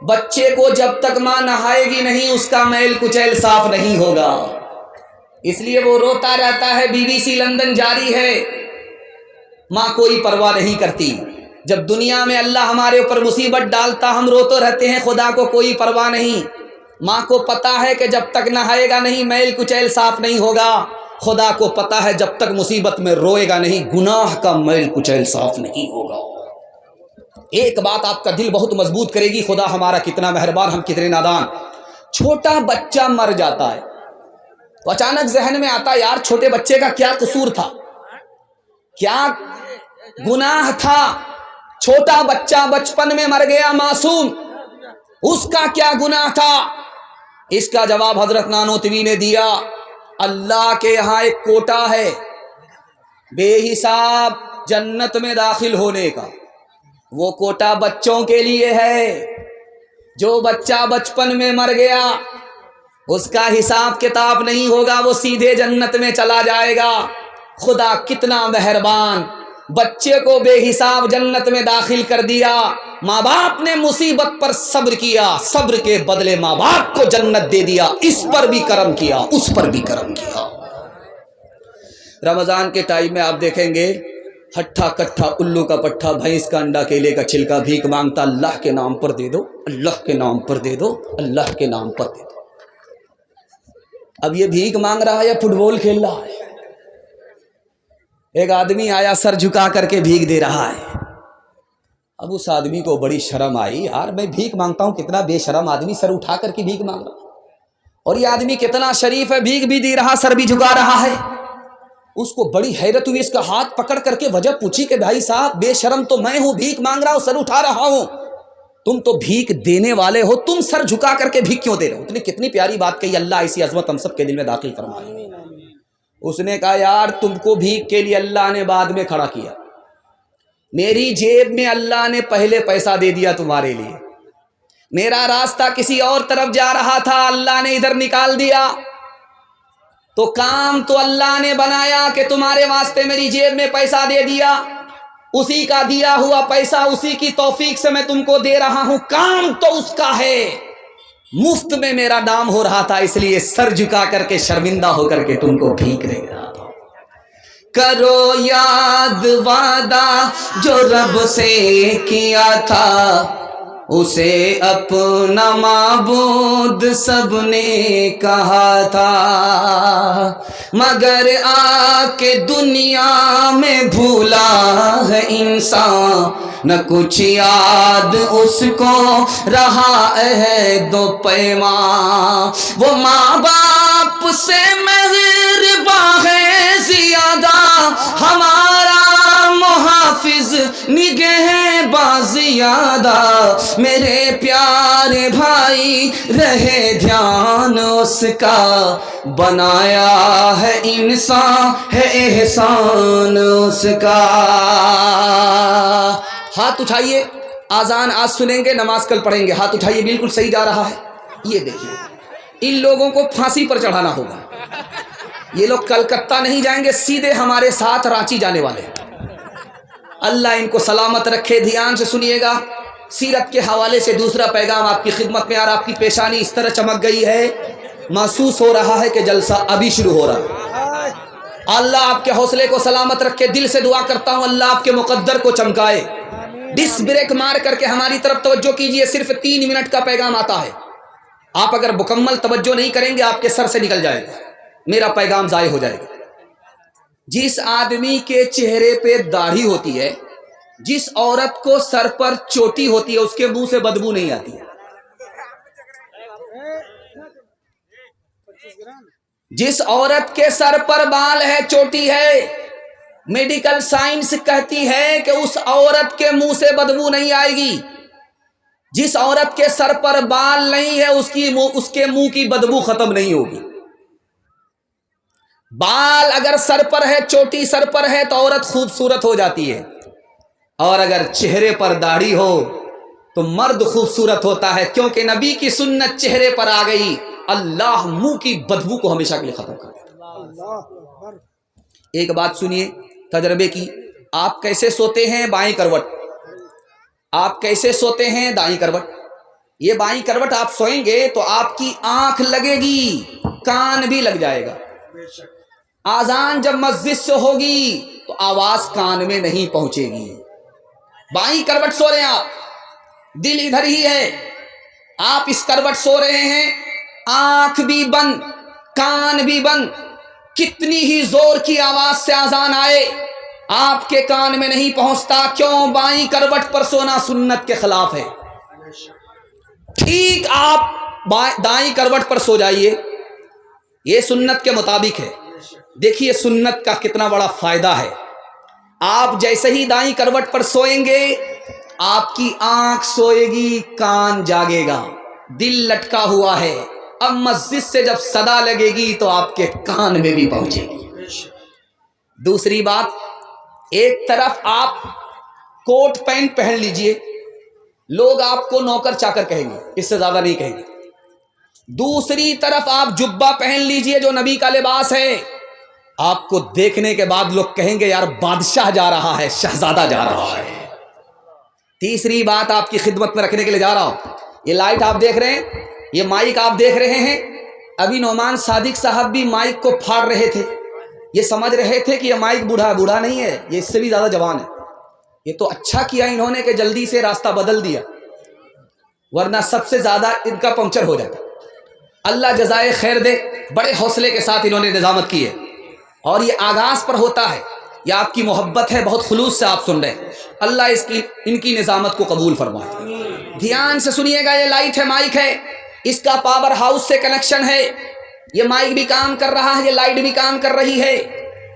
بچے کو جب تک ماں نہائے گی نہیں اس کا میل کچیل صاف نہیں ہوگا، اس لیے وہ روتا رہتا ہے۔ BBC لندن جاری ہے، ماں کوئی پرواہ نہیں کرتی۔ جب دنیا میں اللہ ہمارے اوپر مصیبت ڈالتا ہم روتے رہتے ہیں، خدا کو کوئی پرواہ نہیں۔ ماں کو پتا ہے کہ جب تک نہائے گا نہیں میل کچیل صاف نہیں ہوگا، خدا کو پتا ہے جب تک مصیبت میں روئے گا نہیں گناہ کا میل کچیل صاف نہیں ہوگا۔ ایک بات آپ کا دل بہت مضبوط کرے گی، خدا ہمارا کتنا مہربان، ہم کتنے نادان۔ چھوٹا بچہ مر جاتا ہے تو اچانک ذہن میں آتا یار چھوٹے بچے کا کیا قصور تھا، کیا گناہ تھا، چھوٹا بچہ بچپن میں مر گیا معصوم، اس کا کیا گناہ تھا؟ اس کا جواب حضرت نانوتوی نے دیا، اللہ کے یہاں ایک کوٹا ہے بے حساب جنت میں داخل ہونے کا، وہ کوٹا بچوں کے لیے ہے۔ جو بچہ بچپن میں مر گیا اس کا حساب کتاب نہیں ہوگا، وہ سیدھے جنت میں چلا جائے گا۔ خدا کتنا مہربان، بچے کو بے حساب جنت میں داخل کر دیا۔ ماں باپ نے مصیبت پر صبر کیا، صبر کے بدلے ماں باپ کو جنت دے دیا، اس پر بھی کرم کیا، اس پر بھی کرم کیا۔ رمضان کے ٹائم میں آپ دیکھیں گے ہٹھا کٹھا الو کا پٹھا بھینس کا انڈا کیلے کا چھلکا بھیک مانگتا، اللہ کے نام پر دے دو، اللہ کے نام پر دے دو، اللہ کے نام پر دے دو۔ اب یہ بھیک مانگ رہا ہے یا فٹ بال کھیل رہا ہے؟ ایک آدمی آیا سر جھکا کر کے بھیک دے رہا ہے، اب اس آدمی کو بڑی شرم آئی، یار میں بھیک مانگتا ہوں، کتنا بے شرم آدمی سر اٹھا کر کے بھیک مانگ رہا، اور یہ آدمی کتنا شریف ہے، بھیک بھی دے رہا سر بھی جھکا رہا ہے۔ اس کو بڑی حیرت ہوئی، اس کا ہاتھ پکڑ کر کے وجہ پوچھی کہ بھائی صاحب بے شرم تو میں ہوں، بھیک مانگ رہا ہوں، سر اٹھا رہا ہوں، تم تو بھیک دینے والے ہو، تم سر جھکا کر کے بھیک کیوں دے رہے ہو؟ اتنی کتنی پیاری بات کہی، اللہ ایسی عظمت ہم سب کے دل میں داخل فرمائے۔ اس نے کہا یار تم کو بھیک کے لیے اللہ نے بعد میں کھڑا کیا، میری جیب میں اللہ نے پہلے پیسہ دے دیا تمہارے لیے، میرا راستہ کسی اور طرف جا رہا تھا، اللہ نے ادھر نکال دیا، تو کام تو اللہ نے بنایا کہ تمہارے واسطے میری جیب میں پیسہ دے دیا، اسی کا دیا ہوا پیسہ اسی کی توفیق سے میں تم کو دے رہا ہوں، کام تو اس کا ہے، مفت میں میرا نام ہو رہا تھا، اس لیے سر جھکا کر کے شرمندہ ہو کر کے تم کو بھیک دے رہا تھا۔ کرو یاد وعدہ جو رب سے کیا تھا، اسے اپنا معبود سب نے کہا تھا، مگر آ کے دنیا میں بھولا ہے انسان، نہ کچھ یاد اس کو رہا عہد و پیمان، وہ ماں باپ سے مہربان ہے زیادہ، ہمارا محافظ نگہباں زیادہ، میرے پیارے بھائی رہے دھیان اس کا، بنایا ہے انسان ہے احسان اس کا۔ ہاتھ اٹھائیے، آذان آج سنیں گے، نماز کل پڑھیں گے، ہاتھ اٹھائیے، بالکل صحیح جا رہا ہے۔ یہ دیکھیے ان لوگوں کو پھانسی پر چڑھانا ہوگا، یہ لوگ کلکتہ نہیں جائیں گے، سیدھے ہمارے ساتھ رانچی جانے والے ہیں۔ اللہ ان کو سلامت رکھے۔ دھیان سے سنیے گا، سیرت کے حوالے سے دوسرا پیغام آپ کی خدمت میں، اور آپ کی پیشانی اس طرح چمک گئی ہے، محسوس ہو رہا ہے کہ جلسہ ابھی شروع ہو رہا ہے۔ اللہ آپ کے حوصلے کو سلامت رکھے، دل سے دعا کرتا ہوں اللہ آپ کے مقدر کو چمکائے۔ ڈس بریک مار کر کے ہماری طرف توجہ کیجئے، صرف 3 منٹ کا پیغام آتا ہے، آپ اگر مکمل توجہ نہیں کریں گے آپ کے سر سے نکل جائے گا، میرا پیغام ضائع ہو جائے گا۔ جس آدمی کے چہرے پہ داڑھی ہوتی ہے، جس عورت کو سر پر چوٹی ہوتی ہے، اس کے منہ سے بدبو نہیں آتی ہے۔ جس عورت کے سر پر بال ہے، چوٹی ہے، میڈیکل سائنس کہتی ہے کہ اس عورت کے منہ سے بدبو نہیں آئے گی۔ جس عورت کے سر پر بال نہیں ہے اس کے منہ کی بدبو ختم نہیں ہوگی۔ بال اگر سر پر ہے، چوٹی سر پر ہے تو عورت خوبصورت ہو جاتی ہے، اور اگر چہرے پر داڑھی ہو تو مرد خوبصورت ہوتا ہے، کیونکہ نبی کی سنت چہرے پر آ گئی، اللہ منہ کی بدبو کو ہمیشہ کے لیے ختم کر دیتا۔ ایک بات سنیے تجربے کی، آپ کیسے سوتے ہیں؟ بائیں کروٹ۔ آپ کیسے سوتے ہیں؟ دائیں کروٹ۔ یہ بائیں کروٹ آپ سوئیں گے تو آپ کی آنکھ لگے گی، کان بھی لگ جائے گا۔ آذان جب مسجد سے ہوگی تو آواز کان میں نہیں پہنچے گی۔ بائیں کروٹ سو رہے ہیں آپ، دل ادھر ہی ہے، آپ اس کروٹ سو رہے ہیں، آنکھ بھی بند، کان بھی بند، کتنی ہی زور کی آواز سے آذان آئے آپ کے کان میں نہیں پہنچتا۔ کیوں؟ بائیں کروٹ پر سونا سنت کے خلاف ہے۔ ٹھیک آپ دائیں کروٹ پر سو جائیے، یہ سنت کے مطابق ہے۔ دیکھیے سنت کا کتنا بڑا فائدہ ہے۔ آپ جیسے ہی دائیں کروٹ پر سوئیں گے آپ کی آنکھ سوئے گی، کان جاگے گا، دل لٹکا ہوا ہے۔ اب مسجد سے جب صدا لگے گی تو آپ کے کان میں بھی پہنچے گی۔ دوسری بات، ایک طرف آپ کوٹ پینٹ پہن لیجئے، لوگ آپ کو نوکر چاکر کہیں گے، اس سے زیادہ نہیں کہیں گے۔ دوسری طرف آپ جبہ پہن لیجئے جو نبی کا لباس ہے، آپ کو دیکھنے کے بعد لوگ کہیں گے یار بادشاہ جا رہا ہے، شہزادہ جا رہا ہے۔ تیسری بات آپ کی خدمت میں رکھنے کے لیے جا رہا ہوں، یہ لائٹ آپ دیکھ رہے ہیں، یہ مائک آپ دیکھ رہے ہیں، ابھی نعمان صادق صاحب بھی مائک کو پھاڑ رہے تھے، یہ سمجھ رہے تھے کہ یہ مائک بوڑھا نہیں ہے، یہ اس سے بھی زیادہ جوان ہے۔ یہ تو اچھا کیا انہوں نے کہ جلدی سے راستہ بدل دیا، ورنہ سب سے زیادہ ان کا پنکچر ہو جاتا۔ اللہ جزائے خیر دے، بڑے حوصلے کے ساتھ انہوں نے نظامت کی ہے، اور یہ آغاز پر ہوتا ہے، یہ آپ کی محبت ہے، بہت خلوص سے آپ سن رہے ہیں۔ اللہ ان کی نظامت کو قبول فرمائے۔ دھیان سے سنیے گا، یہ لائٹ ہے، مائک ہے، اس کا پاور ہاؤس سے کنیکشن ہے، یہ مائک بھی کام کر رہا ہے، یہ لائٹ بھی کام کر رہی ہے۔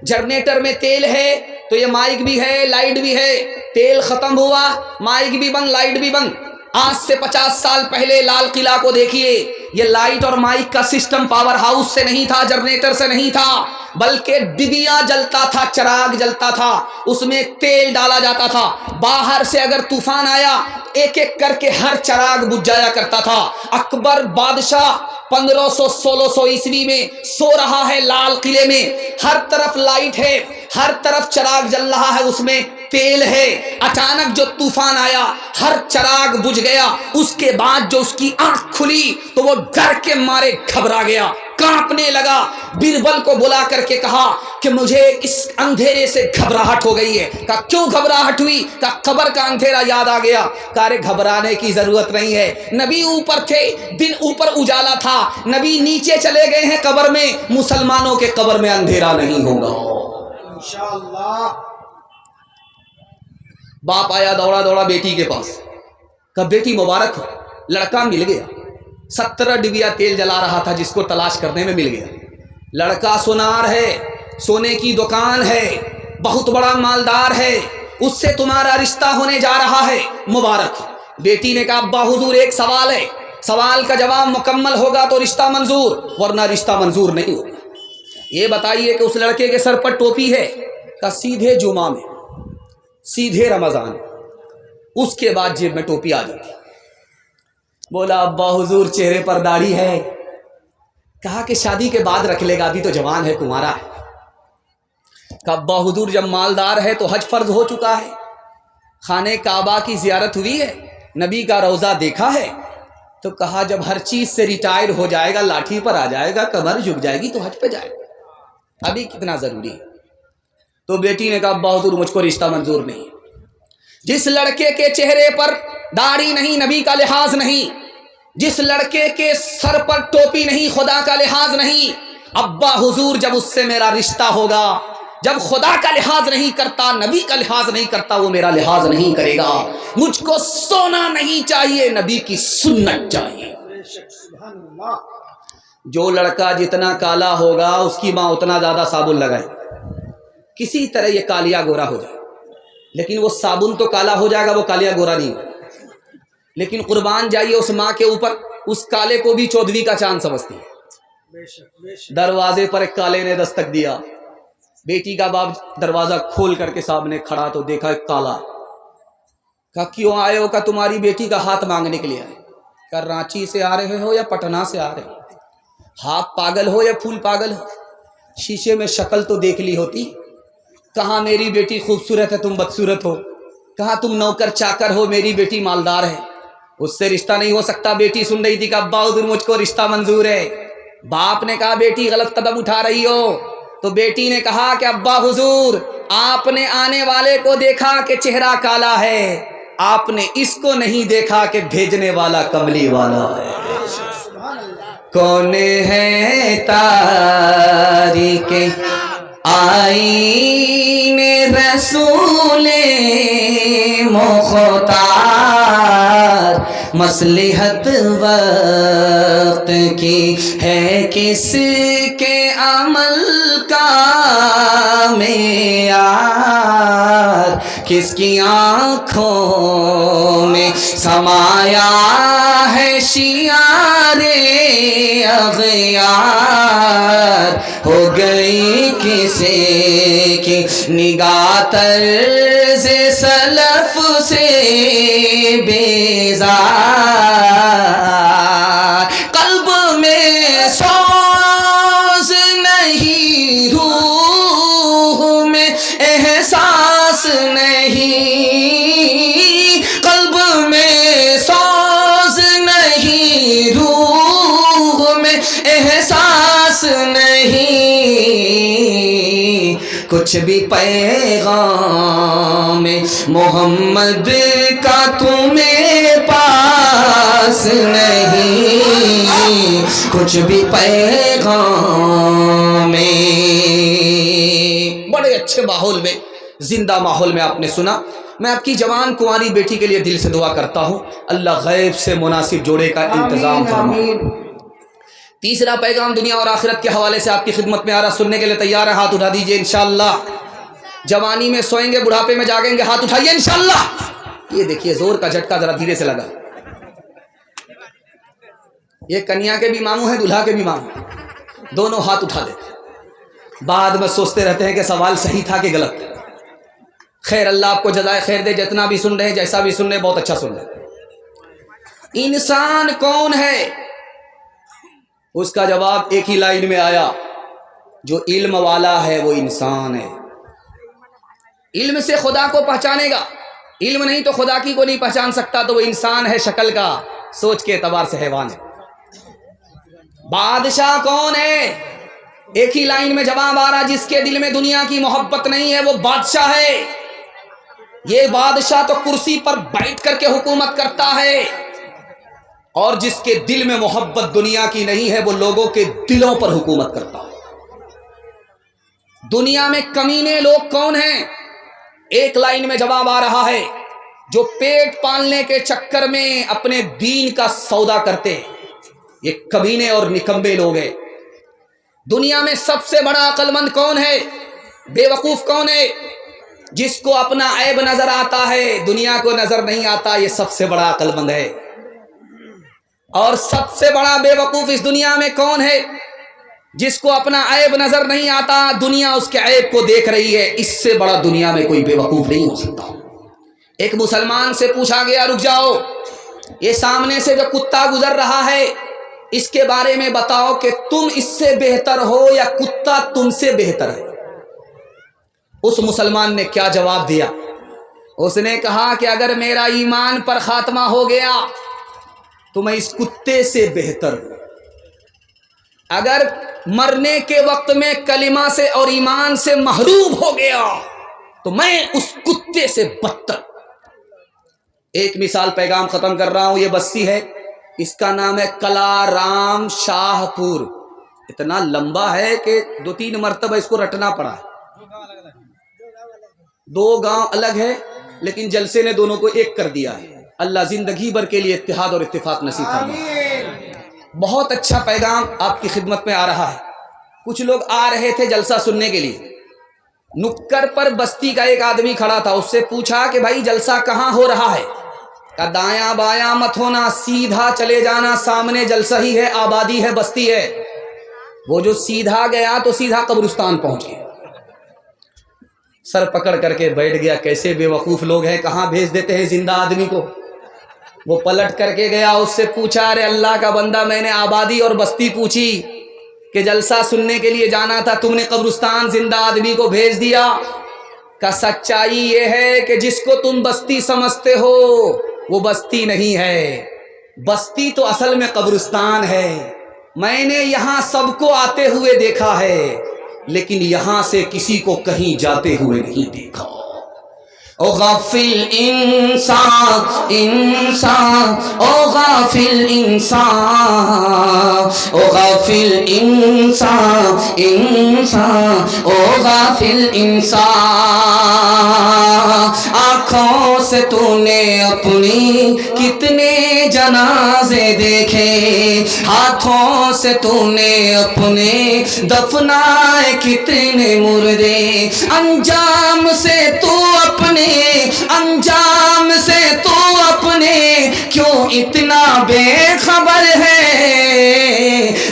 جنریٹر میں تیل ہے تو یہ مائک بھی ہے، لائٹ بھی ہے، تیل ختم ہوا مائک بھی بند، لائٹ بھی بند۔ آج سے 50 سال پہلے لال قلعہ کو دیکھیے، یہ لائٹ اور مائک کا سسٹم پاور ہاؤس سے نہیں تھا، جنریٹر سے نہیں تھا، بلکہ ڈبیا جلتا تھا، چراغ جلتا تھا، اس میں تیل ڈالا جاتا تھا۔ باہر سے اگر طوفان آیا ایک ایک کر کے ہر چراغ بجھ جایا کرتا تھا۔ اکبر بادشاہ 1500-1600 عیسوی میں سو رہا ہے لال قلعے میں، ہر طرف لائٹ ہے، ہر طرف چراغ جل رہا ہے، اس میں تیل ہے۔ اچانک جو طوفان آیا ہر چراغ بجھ گیا، اس کے بعد جو اس کی آنکھ کھلی تو وہ ڈر کے مارے گھبرا گیا، کانپنے لگا، بیربل کو بلا کر کے کہا کہ مجھے اس اندھیرے سے گھبراہٹ ہو گئی ہے۔ کہا کیوں گھبراہٹ ہوئی؟ کہا قبر کا اندھیرا یاد آ گیا۔ کہا رے گھبرانے کی ضرورت نہیں ہے، نبی اوپر تھے، دن اوپر اجالا تھا، نبی نیچے چلے گئے ہیں قبر میں، مسلمانوں کے قبر میں اندھیرا نہیں ہوگا انشاءاللہ۔ باپ آیا دوڑا دوڑا بیٹی کے پاس، کہا بیٹی مبارک ہو، لڑکا مل گیا۔ 17 ڈبیا تیل جلا رہا تھا جس کو تلاش کرنے میں مل گیا۔ لڑکا سونار ہے، سونے کی دکان ہے، بہت بڑا مالدار ہے، اس سے تمہارا رشتہ ہونے جا رہا ہے، مبارک۔ بیٹی نے کہا ابا حضور ایک سوال ہے، سوال کا جواب مکمل ہوگا تو رشتہ منظور، ورنہ رشتہ منظور نہیں ہوگا۔ یہ بتائیے کہ اس لڑکے کے سر پر ٹوپی ہے؟ کہا سیدھے جمعہ میں، سیدھے رمضان، اس کے بعد جیب میں ٹوپی آ جاتی۔ بولا ابا حضور چہرے پر داڑھی ہے؟ کہا کہ شادی کے بعد رکھ لے گا، ابھی تو جوان ہے، کمارا ہے۔ کہا ابا حضور جب مالدار ہے تو حج فرض ہو چکا ہے، خانہ کعبہ کی زیارت ہوئی ہے، نبی کا روضہ دیکھا ہے۔ تو کہا جب ہر چیز سے ریٹائر ہو جائے گا، لاٹھی پر آ جائے گا، کمر جھک جائے گی تو حج پہ جائے گا، ابھی کتنا ضروری ہے۔ تو بیٹی نے کہا ابا حضور مجھ کو رشتہ منظور نہیں۔ جس لڑکے کے چہرے پر داڑھی نہیں، نبی کا لحاظ نہیں، جس لڑکے کے سر پر ٹوپی نہیں، خدا کا لحاظ نہیں، ابا حضور جب اس سے میرا رشتہ ہوگا، جب خدا کا لحاظ نہیں کرتا، نبی کا لحاظ نہیں کرتا، وہ میرا لحاظ نہیں کرے گا۔ مجھ کو سونا نہیں چاہیے، نبی کی سنت چاہیے۔ جو لڑکا جتنا کالا ہوگا اس کی ماں اتنا زیادہ صابن لگائے، کسی طرح یہ کالیا گورا ہو جائے، لیکن وہ صابن تو کالا ہو جائے گا، وہ کالیا گورا نہیں ہوگا۔ لیکن قربان جائیے اس ماں کے اوپر، اس کالے کو بھی چودھویں کا چاند سمجھتی ہے۔ دروازے پر ایک کالے نے دستک دیا، بیٹی کا باپ دروازہ کھول کر کے سامنے کھڑا تو دیکھا ایک کالا۔ کہا کیوں آئے ہو؟ کہا تمہاری بیٹی کا ہاتھ مانگنے کے لیے آئے۔ کہا رانچی سے آ رہے ہو یا پٹنہ سے آ رہے ہو؟ ہاتھ پاگل ہو یا پھول پاگل ہو؟ شیشے میں شکل تو دیکھ لی ہوتی۔ کہاں میری بیٹی خوبصورت ہے، تم بدصورت ہو؟ کہاں تم نوکر چاکر ہو، میری بیٹی مالدار ہے؟ اس سے رشتہ نہیں ہو سکتا. بیٹی سن رہی تھی کہ ابا حضور مجھ کو رشتہ منظور ہے. باپ نے کہا بیٹی غلط قدم اٹھا رہی ہو. تو بیٹی نے کہا کہ ابا حضور آپ نے آنے والے کو دیکھا کہ چہرہ کالا ہے, آپ نے اس کو نہیں دیکھا کہ بھیجنے والا کملی والا ہے. کون ہے تاریک آئین رسول مختار, مصلحت وقت کی ہے کس کے عمل کا معیار, کس کی آنکھوں میں سمایا ہے شیار اغیار, ہو گئی کسی کی نگاہ طرز سلف سے بیزار, قلب میں سوز نہیں, روح میں احساس نہیں, قلب میں سوز نہیں, روح میں احساس نہیں, کچھ بھی پیغام محمد کا تمہیں پاس نہیں, کچھ بھی پیغام. بڑے اچھے ماحول میں, زندہ ماحول میں آپ نے سنا. میں آپ کی جوان کنواری بیٹی کے لیے دل سے دعا کرتا ہوں, اللہ غیب سے مناسب جوڑے کا انتظام فرمائے. تیسرا پیغام دنیا اور آخرت کے حوالے سے آپ کی خدمت میں آ رہا, سننے کے لیے تیار ہے؟ ہاتھ اٹھا دیجئے. انشاءاللہ جوانی میں سوئیں گے, بڑھاپے میں جاگیں گے. ہاتھ اٹھائیے انشاءاللہ. یہ دیکھیے زور کا جھٹکا ذرا دھیرے سے لگا. یہ کنیا کے بھی ماموں ہیں, دلہا کے بھی ماموں, دونوں ہاتھ اٹھا دیتے. بعد میں سوچتے رہتے ہیں کہ سوال صحیح تھا کہ غلط. خیر اللہ آپ کو جزائے خیر دے, جتنا بھی سن رہے ہیں, جیسا بھی سن رہے ہیں, بہت اچھا سن رہے ہیں. انسان کون ہے؟ اس کا جواب ایک ہی لائن میں آیا, جو علم والا ہے وہ انسان ہے. علم سے خدا کو پہچانے گا, علم نہیں تو خدا کی کو نہیں پہچان سکتا, تو وہ انسان ہے شکل کا, سوچ کے اعتبار سے حیوان ہے. بادشاہ کون ہے؟ ایک ہی لائن میں جواب آ رہا, جس کے دل میں دنیا کی محبت نہیں ہے وہ بادشاہ ہے. یہ بادشاہ تو کرسی پر بیٹھ کر کے حکومت کرتا ہے, اور جس کے دل میں محبت دنیا کی نہیں ہے وہ لوگوں کے دلوں پر حکومت کرتا ہے. دنیا میں کمینے لوگ کون ہیں؟ ایک لائن میں جواب آ رہا ہے, جو پیٹ پالنے کے چکر میں اپنے دین کا سودا کرتے ہیں, یہ کمینے اور نکمبے لوگ ہیں. دنیا میں سب سے بڑا عقل مند کون ہے؟ بے وقوف کون ہے؟ جس کو اپنا عیب نظر آتا ہے, دنیا کو نظر نہیں آتا, یہ سب سے بڑا عقل مند ہے. اور سب سے بڑا بے وقوف اس دنیا میں کون ہے؟ جس کو اپنا عیب نظر نہیں آتا, دنیا اس کے عیب کو دیکھ رہی ہے. اس سے بڑا دنیا میں کوئی بے وقوف نہیں ہو سکتا. ایک مسلمان سے پوچھا گیا, رک جاؤ, یہ سامنے سے جو کتا گزر رہا ہے اس کے بارے میں بتاؤ کہ تم اس سے بہتر ہو یا کتا تم سے بہتر ہے؟ اس مسلمان نے کیا جواب دیا؟ اس نے کہا کہ اگر میرا ایمان پر خاتمہ ہو گیا تو میں اس کتے سے بہتر ہوں, اگر مرنے کے وقت میں کلمہ سے اور ایمان سے محروم ہو گیا تو میں اس کتے سے بدتر. ایک مثال پیغام ختم کر رہا ہوں, یہ بستی ہے, اس کا نام ہے کلارام شاہ پور. اتنا لمبا ہے کہ 2-3 مرتبہ اس کو رٹنا پڑا. 2 گاؤں الگ ہے لیکن جلسے نے دونوں کو ایک کر دیا ہے. اللہ زندگی بھر کے لیے اتحاد اور اتفاق نصیب فرمائے. بہت اچھا پیغام آپ کی خدمت میں آ رہا ہے. کچھ لوگ آ رہے تھے جلسہ سننے کے لیے, نکڑ پر بستی کا ایک آدمی کھڑا تھا, اس سے پوچھا کہ بھائی جلسہ کہاں ہو رہا ہے؟ کہ دایاں بایاں مت ہونا, سیدھا چلے جانا, سامنے جلسہ ہی ہے, آبادی ہے, بستی ہے. وہ جو سیدھا گیا تو سیدھا قبرستان پہنچ گیا, سر پکڑ کر کے بیٹھ گیا. کیسے بے وقوف لوگ ہیں, کہاں بھیج دیتے ہیں زندہ آدمی کو. وہ پلٹ کر کے گیا, اس سے پوچھا, ارے اللہ کا بندہ, میں نے آبادی اور بستی پوچھی کہ جلسہ سننے کے لیے جانا تھا, تم نے قبرستان زندہ آدمی کو بھیج دیا. کہ سچائی یہ ہے کہ جس کو تم بستی سمجھتے ہو وہ بستی نہیں ہے، بستی تو اصل میں قبرستان ہے۔ میں نے یہاں سب کو آتے ہوئے دیکھا ہے، لیکن یہاں سے کسی کو کہیں جاتے ہوئے نہیں دیکھا۔ او غافل انسان انسان، او غافل انسان، او غافل انسان انسان، او غافل انسان، آنکھوں سے تو نے اپنی کتنے جنازے دیکھے، ہاتھوں سے تو نے اپنے دفنائے کتنے مردے، انجام سے تو اپنے، انجام سے تو اپنے کیوں اتنا بے خبر ہے؟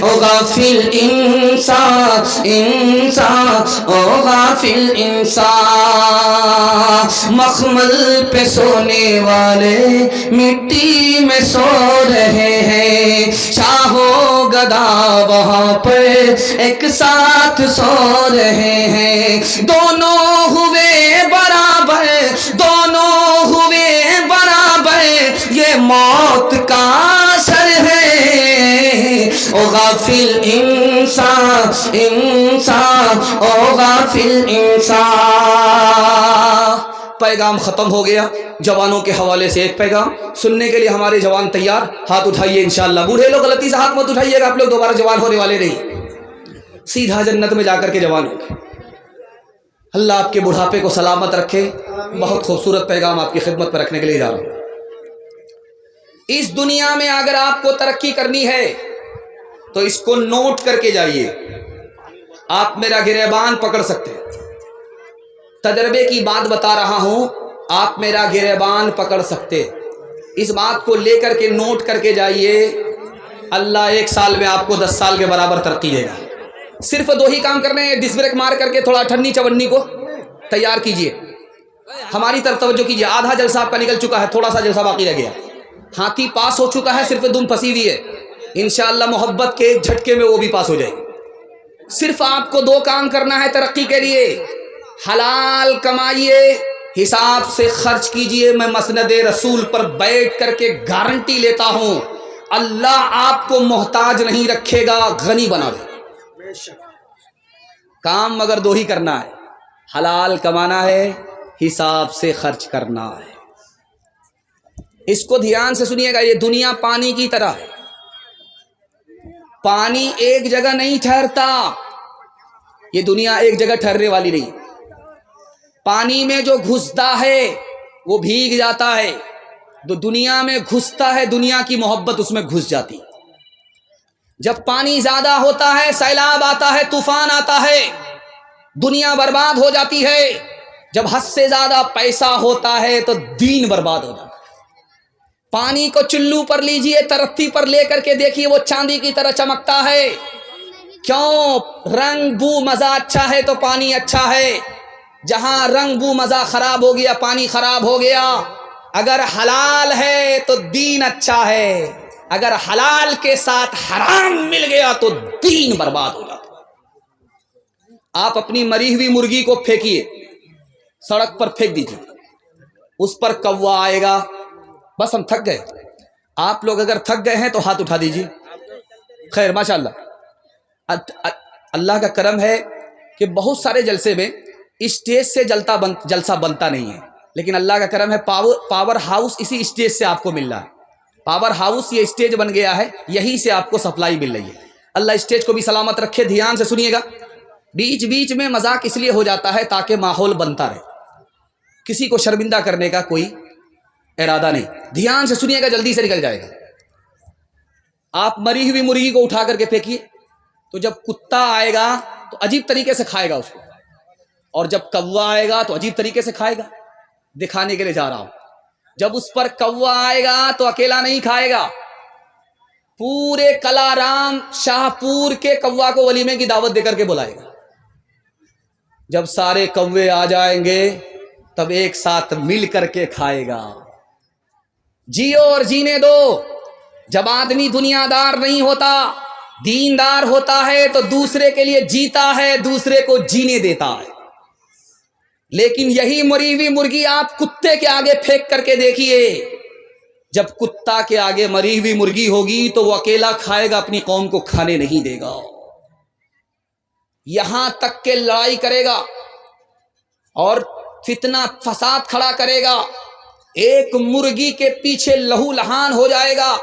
او غافل انسان انسان، او غافل انسان، مخمل پہ سونے والے مٹی میں سو رہے ہیں، شاہ و گدا وہاں پر ایک ساتھ سو رہے ہیں، دونوں ہوئے برابر، دونوں ہوئے برابر، یہ موت کا اثر ہے۔ او غافل انسان انسان، او غافل انسان۔ پیغام ختم ہو گیا۔ جوانوں کے حوالے سے ایک پیغام سننے کے لیے ہمارے جوان تیار؟ ہاتھ اٹھائیے انشاءاللہ۔ بوڑھے لوگ غلطی سے ہاتھ مت اٹھائیے گا، آپ لوگ دوبارہ جوان ہونے والے نہیں، سیدھا جنت میں جا کر کے جوان ہوں گے۔ اللہ آپ کے بڑھاپے کو سلامت رکھے۔ بہت خوبصورت پیغام آپ کی خدمت پر رکھنے کے لیے جا رہا ہوں۔ اس دنیا میں اگر آپ کو ترقی کرنی ہے تو اس کو نوٹ کر کے جائیے۔ آپ میرا گریبان پکڑ سکتے ہیں، تجربے کی بات بتا رہا ہوں، آپ میرا گریبان پکڑ سکتے، اس بات کو لے کر کے نوٹ کر کے جائیے۔ اللہ 1 سال میں آپ کو 10 سال کے برابر ترقی دے گا۔ صرف 2 ہی کام کرنے ہیں، ڈس بریک مار کر کے تھوڑا ٹھنی چونی کو تیار کیجئے، ہماری طرف توجہ کیجئے۔ آدھا جلسہ آپ کا نکل چکا ہے، تھوڑا سا جلسہ باقی رہ گیا، ہاتھی پاس ہو چکا ہے، صرف دم پھنسی ہوئی ہے، انشاءاللہ محبت کے جھٹکے میں وہ بھی پاس ہو جائے گی۔ صرف آپ کو 2 کام کرنا ہے ترقی کے لیے، حلال کمائیے، حساب سے خرچ کیجئے۔ میں مسند رسول پر بیٹھ کر کے گارنٹی لیتا ہوں، اللہ آپ کو محتاج نہیں رکھے گا، غنی بنا دے۔ کام مگر 2 ہی کرنا ہے، حلال کمانا ہے، حساب سے خرچ کرنا ہے۔ اس کو دھیان سے سنیے گا، یہ دنیا پانی کی طرح ہے، پانی ایک جگہ نہیں ٹھہرتا، یہ دنیا ایک جگہ ٹھہرنے والی نہیں۔ پانی میں جو گھستا ہے وہ بھیگ جاتا ہے، جو دنیا میں گھستا ہے دنیا کی محبت اس میں گھس جاتی۔ جب پانی زیادہ ہوتا ہے سیلاب آتا ہے، طوفان آتا ہے، دنیا برباد ہو جاتی ہے۔ جب حد سے زیادہ پیسہ ہوتا ہے تو دین برباد ہو جاتا ہے۔ پانی کو چلو پر لیجئے، ترتی پر لے کر کے دیکھیے، وہ چاندی کی طرح چمکتا ہے۔ کیوں؟ رنگ بو مزہ اچھا ہے تو پانی اچھا ہے، جہاں رنگ بو مزہ خراب ہو گیا پانی خراب ہو گیا۔ اگر حلال ہے تو دین اچھا ہے، اگر حلال کے ساتھ حرام مل گیا تو دین برباد ہو جاتا۔ آپ اپنی مری ہوئی مرغی کو پھینکیے، سڑک پر پھینک دیجیے، اس پر کوا آئے گا۔ بس ہم تھک گئے، آپ لوگ اگر تھک گئے ہیں تو ہاتھ اٹھا دیجیے۔ خیر ماشاءاللہ، اللہ کا کرم ہے کہ بہت سارے جلسے میں اسٹیج سے جلسہ بنتا نہیں ہے، لیکن اللہ کا کرم ہے پاور ہاؤس اسی اسٹیج سے آپ کو مل رہا ہے۔ پاور ہاؤس یہ اسٹیج بن گیا ہے، یہیں سے آپ کو سپلائی مل رہی ہے۔ اللہ اسٹیج کو بھی سلامت رکھے۔ دھیان سے سنیے گا، بیچ بیچ میں مذاق اس لیے ہو جاتا ہے تاکہ ماحول بنتا رہے، کسی کو شرمندہ کرنے کا کوئی ارادہ نہیں۔ دھیان سے سنیے گا، جلدی سے نکل جائے گا۔ آپ مری ہوئی مرغی کو اٹھا کر کے پھینکیے، تو جب کتا آئے گا تو عجیب طریقے سے کھائے گا اس کو، اور جب کوا آئے گا تو عجیب طریقے سے کھائے گا۔ دکھانے کے لیے جا رہا ہوں، جب اس پر کوا آئے گا تو اکیلا نہیں کھائے گا، پورے کلارام شاہ پور کے کوا کو ولیمے کی دعوت دے کر کے بلائے گا۔ جب سارے کوے آ جائیں گے تب ایک ساتھ مل کر کے کھائے گا۔ جیو اور جینے دو۔ جب آدمی دنیا دار نہیں ہوتا، دیندار ہوتا ہے تو دوسرے کے لیے جیتا ہے، دوسرے کو جینے دیتا ہے۔ لیکن یہی مری ہوئی مرغی آپ کتے کے آگے پھینک کر کے دیکھیے، جب کتا کے آگے مری ہوئی مرغی ہوگی تو وہ اکیلا کھائے گا، اپنی قوم کو کھانے نہیں دے گا، یہاں تک کہ لڑائی کرے گا اور فتنہ فساد کھڑا کرے گا، ایک مرغی کے پیچھے لہو لہان ہو جائے گا،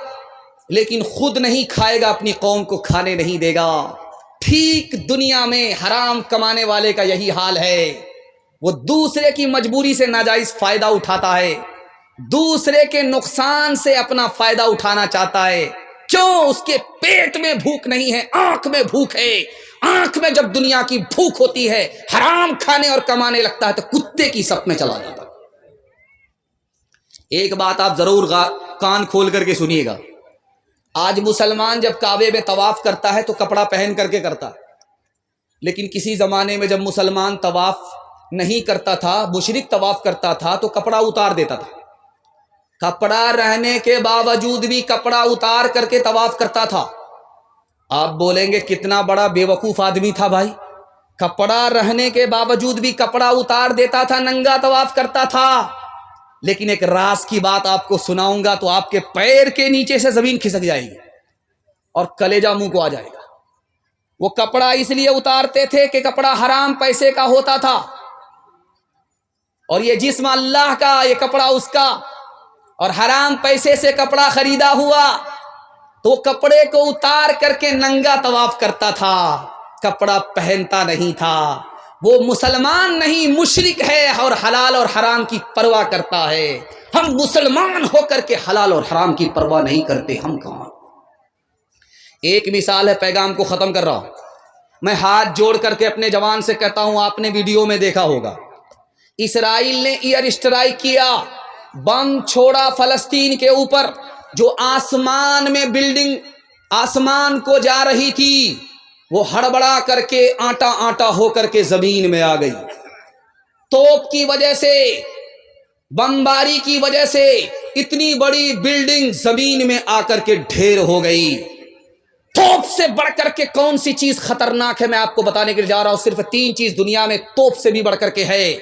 لیکن خود نہیں کھائے گا، اپنی قوم کو کھانے نہیں دے گا۔ ٹھیک دنیا میں حرام کمانے والے کا یہی حال ہے، وہ دوسرے کی مجبوری سے ناجائز فائدہ اٹھاتا ہے، دوسرے کے نقصان سے اپنا فائدہ اٹھانا چاہتا ہے۔ کیوں؟ اس کے پیٹ میں بھوک نہیں ہے، آنکھ میں بھوک ہے۔ آنکھ میں جب دنیا کی بھوک ہوتی ہے، حرام کھانے اور کمانے لگتا ہے تو کتے کی صف میں چلا جاتا ہے۔ ایک بات آپ ضرور کان کھول کر کے سنیے گا، آج مسلمان جب کعبے میں طواف کرتا ہے تو کپڑا پہن کر کے کرتا ہے، لیکن کسی زمانے میں جب مسلمان طواف نہیں کرتا تھا، مشرک طواف کرتا تھا تو کپڑا اتار دیتا تھا، کپڑا رہنے کے باوجود بھی کپڑا اتار کر کے طواف کرتا تھا۔ آپ بولیں گے کتنا بڑا بے وقوف آدمی تھا بھائی، کپڑا رہنے کے باوجود بھی کپڑا اتار دیتا تھا، ننگا طواف کرتا تھا۔ لیکن ایک راز کی بات آپ کو سناؤں گا تو آپ کے پیر کے نیچے سے زمین کھسک جائے گی اور کلیجہ منہ کو آ جائے گا۔ وہ کپڑا اس لیے اتارتے تھے کہ کپڑا حرام پیسے کا ہوتا تھا، اور یہ جسم اللہ کا، یہ کپڑا اس کا، اور حرام پیسے سے کپڑا خریدا ہوا تو کپڑے کو اتار کر کے ننگا طواف کرتا تھا، کپڑا پہنتا نہیں تھا۔ وہ مسلمان نہیں، مشرک ہے اور حلال اور حرام کی پرواہ کرتا ہے۔ ہم مسلمان ہو کر کے حلال اور حرام کی پرواہ نہیں کرتے، ہم کہاں؟ ایک مثال ہے، پیغام کو ختم کر رہا ہوں۔ میں ہاتھ جوڑ کر کے اپنے جوان سے کہتا ہوں، آپ نے ویڈیو میں دیکھا ہوگا، اسرائیل نے ایئر اسٹرائک کیا، بم چھوڑا فلسطین کے اوپر، جو آسمان میں بلڈنگ آسمان کو جا رہی تھی وہ ہڑبڑا کر کے آٹا آٹا ہو کر کے زمین میں آ گئی۔ توپ کی وجہ سے، بمباری کی وجہ سے اتنی بڑی بلڈنگ زمین میں آ کر کے ڈھیر ہو گئی۔ توپ سے بڑھ کر کے کون سی چیز خطرناک ہے، میں آپ کو بتانے کے لیے جا رہا ہوں۔ صرف 3 چیز دنیا میں توپ سے بھی بڑھ کر کے ہے۔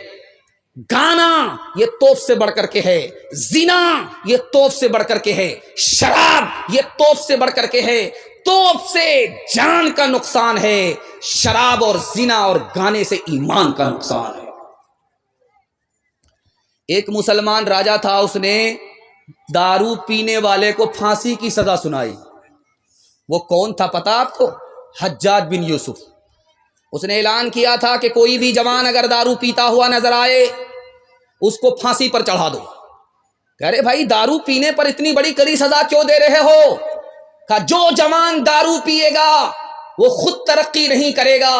گانا یہ توپ سے بڑھ کر کے ہے، زنا یہ توپ سے بڑھ کر کے ہے، شراب یہ توپ سے بڑھ کر کے ہے۔ توپ سے جان کا نقصان ہے، شراب اور زنا اور گانے سے ایمان کا نقصان ہے۔ ایک مسلمان راجا تھا، اس نے دارو پینے والے کو پھانسی کی سزا سنائی۔ وہ کون تھا پتہ آپ کو؟ حجاج بن یوسف۔ اس نے اعلان کیا تھا کہ کوئی بھی جوان اگر دارو پیتا ہوا نظر آئے اس کو پھانسی پر چڑھا دو۔ کہہ رہے بھائی دارو پینے پر اتنی بڑی کڑی سزا کیوں دے رہے ہو؟ کہ جو جوان دارو پیے گا وہ خود ترقی نہیں کرے گا،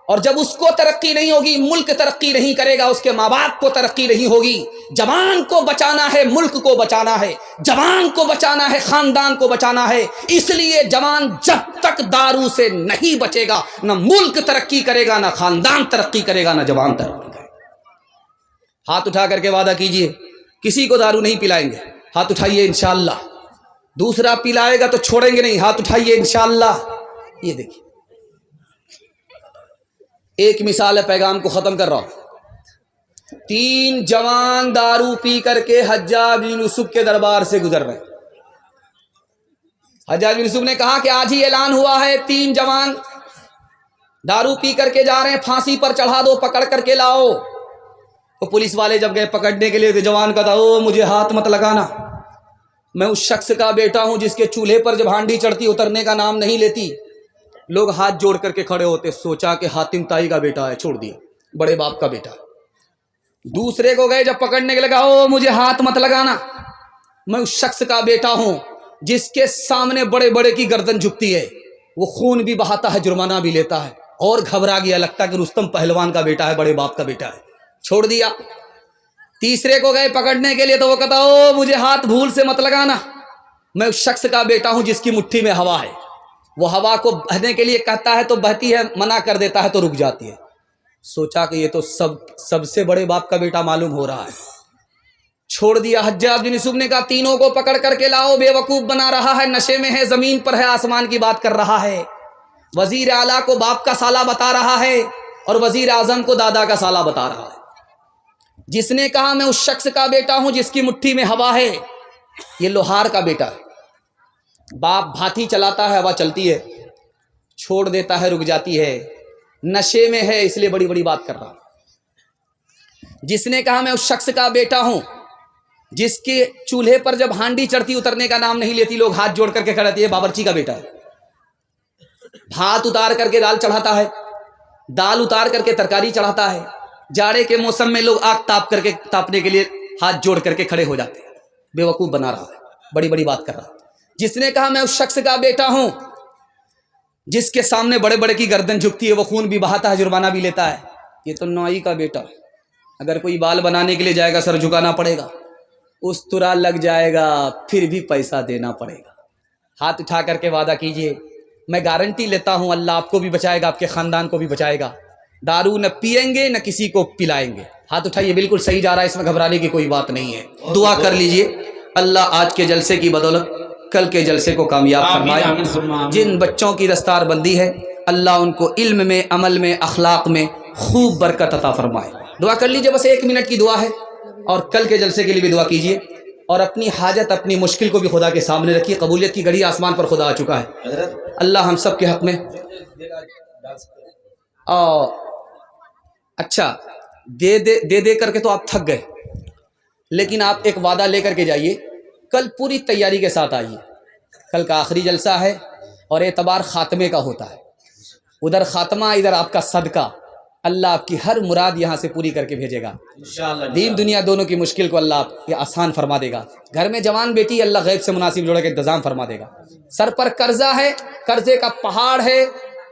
اور جب اس کو ترقی نہیں ہوگی ملک ترقی نہیں کرے گا، اس کے ماں باپ کو ترقی نہیں ہوگی۔ جوان کو بچانا ہے، ملک کو بچانا ہے، جوان کو بچانا ہے، خاندان کو بچانا ہے۔ اس لیے جوان جب تک دارو سے نہیں بچے گا نہ ملک ترقی کرے گا، نہ خاندان ترقی کرے گا، نہ جوان ترقی کرے گا۔ ہاتھ اٹھا کر کے وعدہ کیجئے کسی کو دارو نہیں پلائیں گے، ہاتھ اٹھائیے انشاءاللہ۔ دوسرا پلائے گا تو چھوڑیں گے نہیں، ہاتھ اٹھائیے انشاءاللہ۔ یہ دیکھیے ایک مثال ہے، پیغام کو ختم کر رہا ہوں۔ 3 جوان دارو پی کر کے حجاج بن یوسف کے دربار سے گزر رہے۔ حجاج بن یوسف نے کہا کہ آج ہی اعلان ہوا ہے 3 جوان دارو پی کر کے جا رہے ہیں، پھانسی پر چڑھا دو، پکڑ کر کے لاؤ۔ تو پولیس والے جب گئے پکڑنے کے لیے تو جوان کہا او مجھے ہاتھ مت لگانا، میں اس شخص کا بیٹا ہوں جس کے چولہے پر جب ہانڈی چڑھتی اترنے کا نام نہیں لیتی۔ لوگ ہاتھ جوڑ کر کے کھڑے ہوتے، سوچا کہ حاتم تائی کا بیٹا ہے، چھوڑ دیا، بڑے باپ کا بیٹا۔ دوسرے کو گئے جب پکڑنے کے لگا او مجھے ہاتھ مت لگانا، میں اس شخص کا بیٹا ہوں جس کے سامنے بڑے بڑے کی گردن جھکتی ہے، وہ خون بھی بہاتا ہے، جرمانہ بھی لیتا ہے، اور گھبرا گیا، لگتا کہ رستم پہلوان کا بیٹا ہے، بڑے باپ کا بیٹا ہے، چھوڑ دیا۔ تیسرے کو گئے پکڑنے کے لیے تو وہ کہتا او مجھے ہاتھ بھول سے مت لگانا، میں اس شخص کا بیٹا ہوں جس کی مٹھی میں ہوا ہے، وہ ہوا کو بہنے کے لیے کہتا ہے تو بہتی ہے، منع کر دیتا ہے تو رک جاتی ہے۔ سوچا کہ یہ تو سب سے بڑے باپ کا بیٹا معلوم ہو رہا ہے، چھوڑ دیا۔ حجاج بن یوسف نے کہا تینوں کو پکڑ کر کے لاؤ، بے وقوف بنا رہا ہے، نشے میں ہے، زمین پر ہے، آسمان کی بات کر رہا ہے، وزیر اعلیٰ کو باپ کا سالہ بتا رہا ہے اور وزیر اعظم کو دادا کا سالہ بتا رہا ہے۔ جس نے کہا میں اس شخص کا بیٹا ہوں جس کی مٹھی میں ہوا ہے، یہ لوہار کا بیٹا ہے، باپ بھاتی چلاتا ہے، ہوا چلتی ہے، چھوڑ دیتا ہے، رک جاتی ہے، نشے میں ہے، اس لیے بڑی بڑی بات کر رہا ہوں۔ جس نے کہا میں اس شخص کا بیٹا ہوں جس کے چولہے پر جب ہانڈی چڑھتی اترنے کا نام نہیں لیتی، لوگ ہاتھ جوڑ کر کے کھڑے ہوتے ہیں، باورچی کا بیٹا ہے۔ بھات اتار کر کے دال چڑھاتا ہے، دال اتار کر کے ترکاری چڑھاتا ہے، جاڑے کے موسم میں لوگ آگ تاپنے کے لیے ہاتھ جوڑ کر کے کھڑے ہو جاتے ہیں، بیوقوف بنا رہا ہے، بڑی بڑی بات کر رہا ہے۔ جس نے کہا میں اس شخص کا بیٹا ہوں جس کے سامنے بڑے بڑے کی گردن جھکتی ہے، وہ خون بھی بہاتا ہے، جرمانہ بھی لیتا ہے، یہ تو نوائی کا بیٹا ہے، اگر کوئی بال بنانے کے لیے جائے گا سر جھکانا پڑے گا، استرا لگ جائے گا پھر بھی پیسہ دینا پڑے گا۔ ہاتھ اٹھا کر کے وعدہ کیجئے، میں گارنٹی لیتا ہوں اللہ آپ کو بھی بچائے گا، آپ کے خاندان کو بھی بچائے گا، دارو نہ پیئیں گے نہ کسی کو پلائیں گے۔ ہاتھ اٹھائیے، بالکل صحیح جا رہا ہے، اس میں گھبرانے کی کوئی بات نہیں ہے۔ دعا کر لیجئے اللہ آج کے جلسے کی بدولت کل کے جلسے کو کامیاب فرمائے۔ جن بچوں کی دستار بندی ہے اللہ ان کو علم میں، عمل میں، اخلاق میں خوب برکت عطا فرمائے۔ دعا کر لیجئے، بس 1 منٹ کی دعا ہے، اور کل کے جلسے کے لیے بھی دعا کیجئے، اور اپنی حاجت، اپنی مشکل کو بھی خدا کے سامنے رکھیے۔ قبولیت کی گھڑی آسمان پر خدا آ چکا ہے۔ اللہ ہم سب کے حق میں اچھا دے کر کے تو آپ تھک گئے، لیکن آپ ایک وعدہ لے کر کے جائیے، کل پوری تیاری کے ساتھ آئیے، کل کا آخری جلسہ ہے اور اعتبار خاتمے کا ہوتا ہے، ادھر خاتمہ ادھر آپ کا صدقہ، اللہ آپ کی ہر مراد یہاں سے پوری کر کے بھیجے گا، دین دنیا دونوں کی مشکل کو اللہ آپ کے آسان فرما دے گا۔ گھر میں جوان بیٹی اللہ غیب سے مناسب جوڑے کا انتظام فرما دے گا۔ سر پر قرضہ ہے، قرضے کا پہاڑ ہے،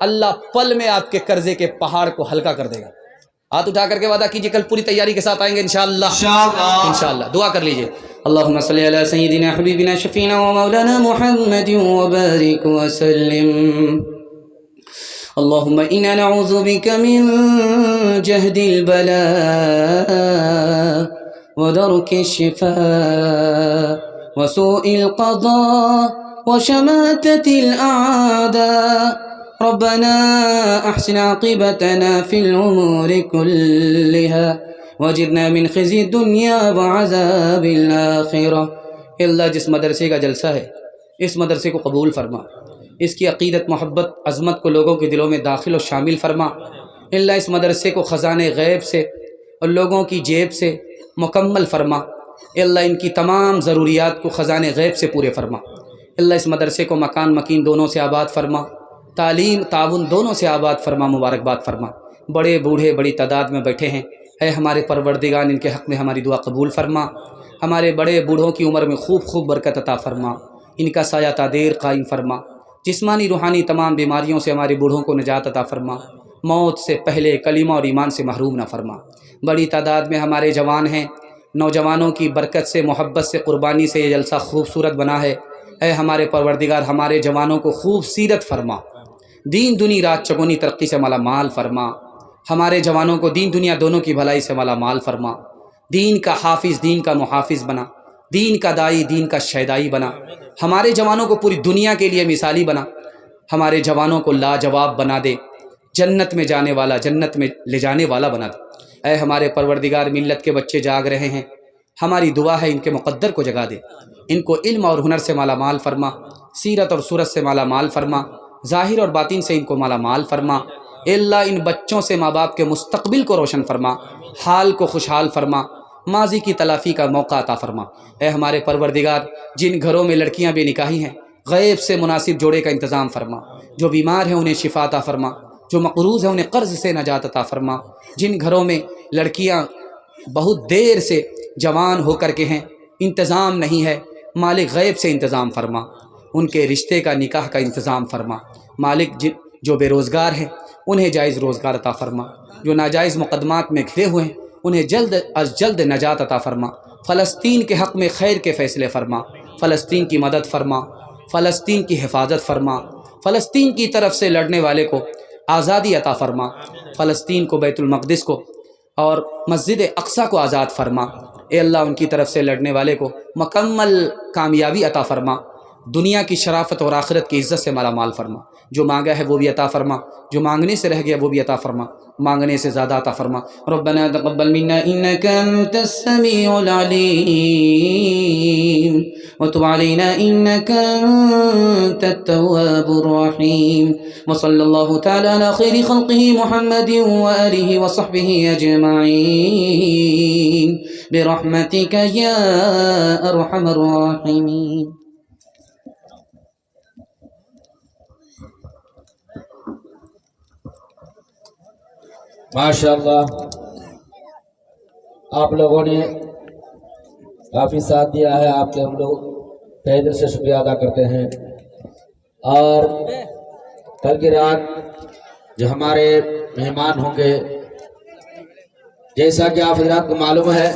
اللہ پل میں آپ کے قرضے کے پہاڑ کو ہلکا کر دے گا۔ ہاتھ اٹھا کر کے وعدہ کیجیے کل پوری تیاری کے ساتھ آئیں گے انشاءاللہ۔ انشاءاللہ دعا کر لیجیے۔ اللہم صلی علی سیدنا حبیبنا شفینا و مولانا محمد وبارک وسلم۔ اللہم انا نعوذ بک من جہد البلاء ودرک الشفاء وسوء القضاء وشماتة الأعداء ربنا احسن عاقبتنا في الأمور كلها واجرنا من خزي الدنيا وعذاب الآخرة۔ اللہ جس مدرسے کا جلسہ ہے اس مدرسے کو قبول فرما، اس کی عقیدت، محبت، عظمت کو لوگوں کے دلوں میں داخل و شامل فرما۔ اللہ اس مدرسے کو خزانے غیب سے اور لوگوں کی جیب سے مکمل فرما۔ اللہ ان کی تمام ضروریات کو خزانے غیب سے پورے فرما۔ اللہ اس مدرسے کو مکان مکین دونوں سے آباد فرما، تعلیم تعاون دونوں سے آباد فرما، مبارکباد فرما۔ بڑے بوڑھے بڑی تعداد میں بیٹھے ہیں، اے ہمارے پروردگار ان کے حق میں ہماری دعا قبول فرما۔ ہمارے بڑے بوڑھوں کی عمر میں خوب خوب برکت عطا فرما، ان کا سایہ تا دیر قائم فرما۔ جسمانی روحانی تمام بیماریوں سے ہمارے بوڑھوں کو نجات عطا فرما، موت سے پہلے کلمہ اور ایمان سے محروم نہ فرما۔ بڑی تعداد میں ہمارے جوان ہیں، نوجوانوں کی برکت سے، محبت سے، قربانی سے یہ جلسہ خوبصورت بنا ہے۔ اے ہمارے پروردگار ہمارے جوانوں کو خوب سیرت فرما، دین دنی رات چگونی ترقی سے مالا مال فرما۔ ہمارے جوانوں کو دین دنیا دونوں کی بھلائی سے مالا مال فرما، دین کا حافظ، دین کا محافظ بنا، دین کا دائی، دین کا شیدائی بنا۔ ہمارے جوانوں کو پوری دنیا کے لیے مثالی بنا، ہمارے جوانوں کو لاجواب بنا دے، جنت میں جانے والا، جنت میں لے جانے والا بنا دے۔ اے ہمارے پروردگار ملت کے بچے جاگ رہے ہیں، ہماری دعا ہے ان کے مقدر کو جگا دے، ان کو علم اور ہنر سے مالا مال فرما، سیرت اور صورت سے مالا مال فرما، ظاہر اور باطن سے ان کو مالا مال فرما۔ اے اللہ ان بچوں سے ماں باپ کے مستقبل کو روشن فرما، حال کو خوشحال فرما، ماضی کی تلافی کا موقع عطا فرما۔ اے ہمارے پروردگار جن گھروں میں لڑکیاں بے نکاحی ہیں غیب سے مناسب جوڑے کا انتظام فرما، جو بیمار ہیں انہیں شفا عطا فرما، جو مقروض ہیں انہیں قرض سے نجات عطا فرما، جن گھروں میں لڑکیاں بہت دیر سے جوان ہو کر کے ہیں انتظام نہیں ہے، مالک غیب سے انتظام فرما، ان کے رشتے کا نکاح کا انتظام فرما۔ مالک جو بے روزگار ہیں انہیں جائز روزگار عطا فرما، جو ناجائز مقدمات میں گھرے ہوئے ہیں انہیں جلد از جلد نجات عطا فرما۔ فلسطین کے حق میں خیر کے فیصلے فرما، فلسطین کی مدد فرما، فلسطین کی حفاظت فرما، فلسطین کی طرف سے لڑنے والے کو آزادی عطا فرما، فلسطین کو، بیت المقدس کو اور مسجد اقصیٰ کو آزاد فرما۔ اے اللہ ان کی طرف سے لڑنے والے کو مکمل کامیابی عطا فرما، دنیا کی شرافت اور آخرت کی عزت سے مالا مال فرما، جو مانگا ہے وہ بھی عطا فرما، جو مانگنے سے رہ گیا وہ بھی عطا فرما، مانگنے سے زیادہ عطا فرما۔ ربنا تقبل منا انك انت السميع العليم وتب علينا انك انت التواب الرحيم، وصلى الله تعالى على خير خلقه محمد وآله وصحبه أجمعين برحمتك يا أرحم الراحمين۔ ماشاءاللہ آپ لوگوں نے کافی ساتھ دیا ہے، آپ کے ہم لوگ تہہ دل سے شکریہ ادا کرتے ہیں۔ اور کل کی رات جو ہمارے مہمان ہوں گے، جیسا کہ آپ حضرات کو معلوم ہے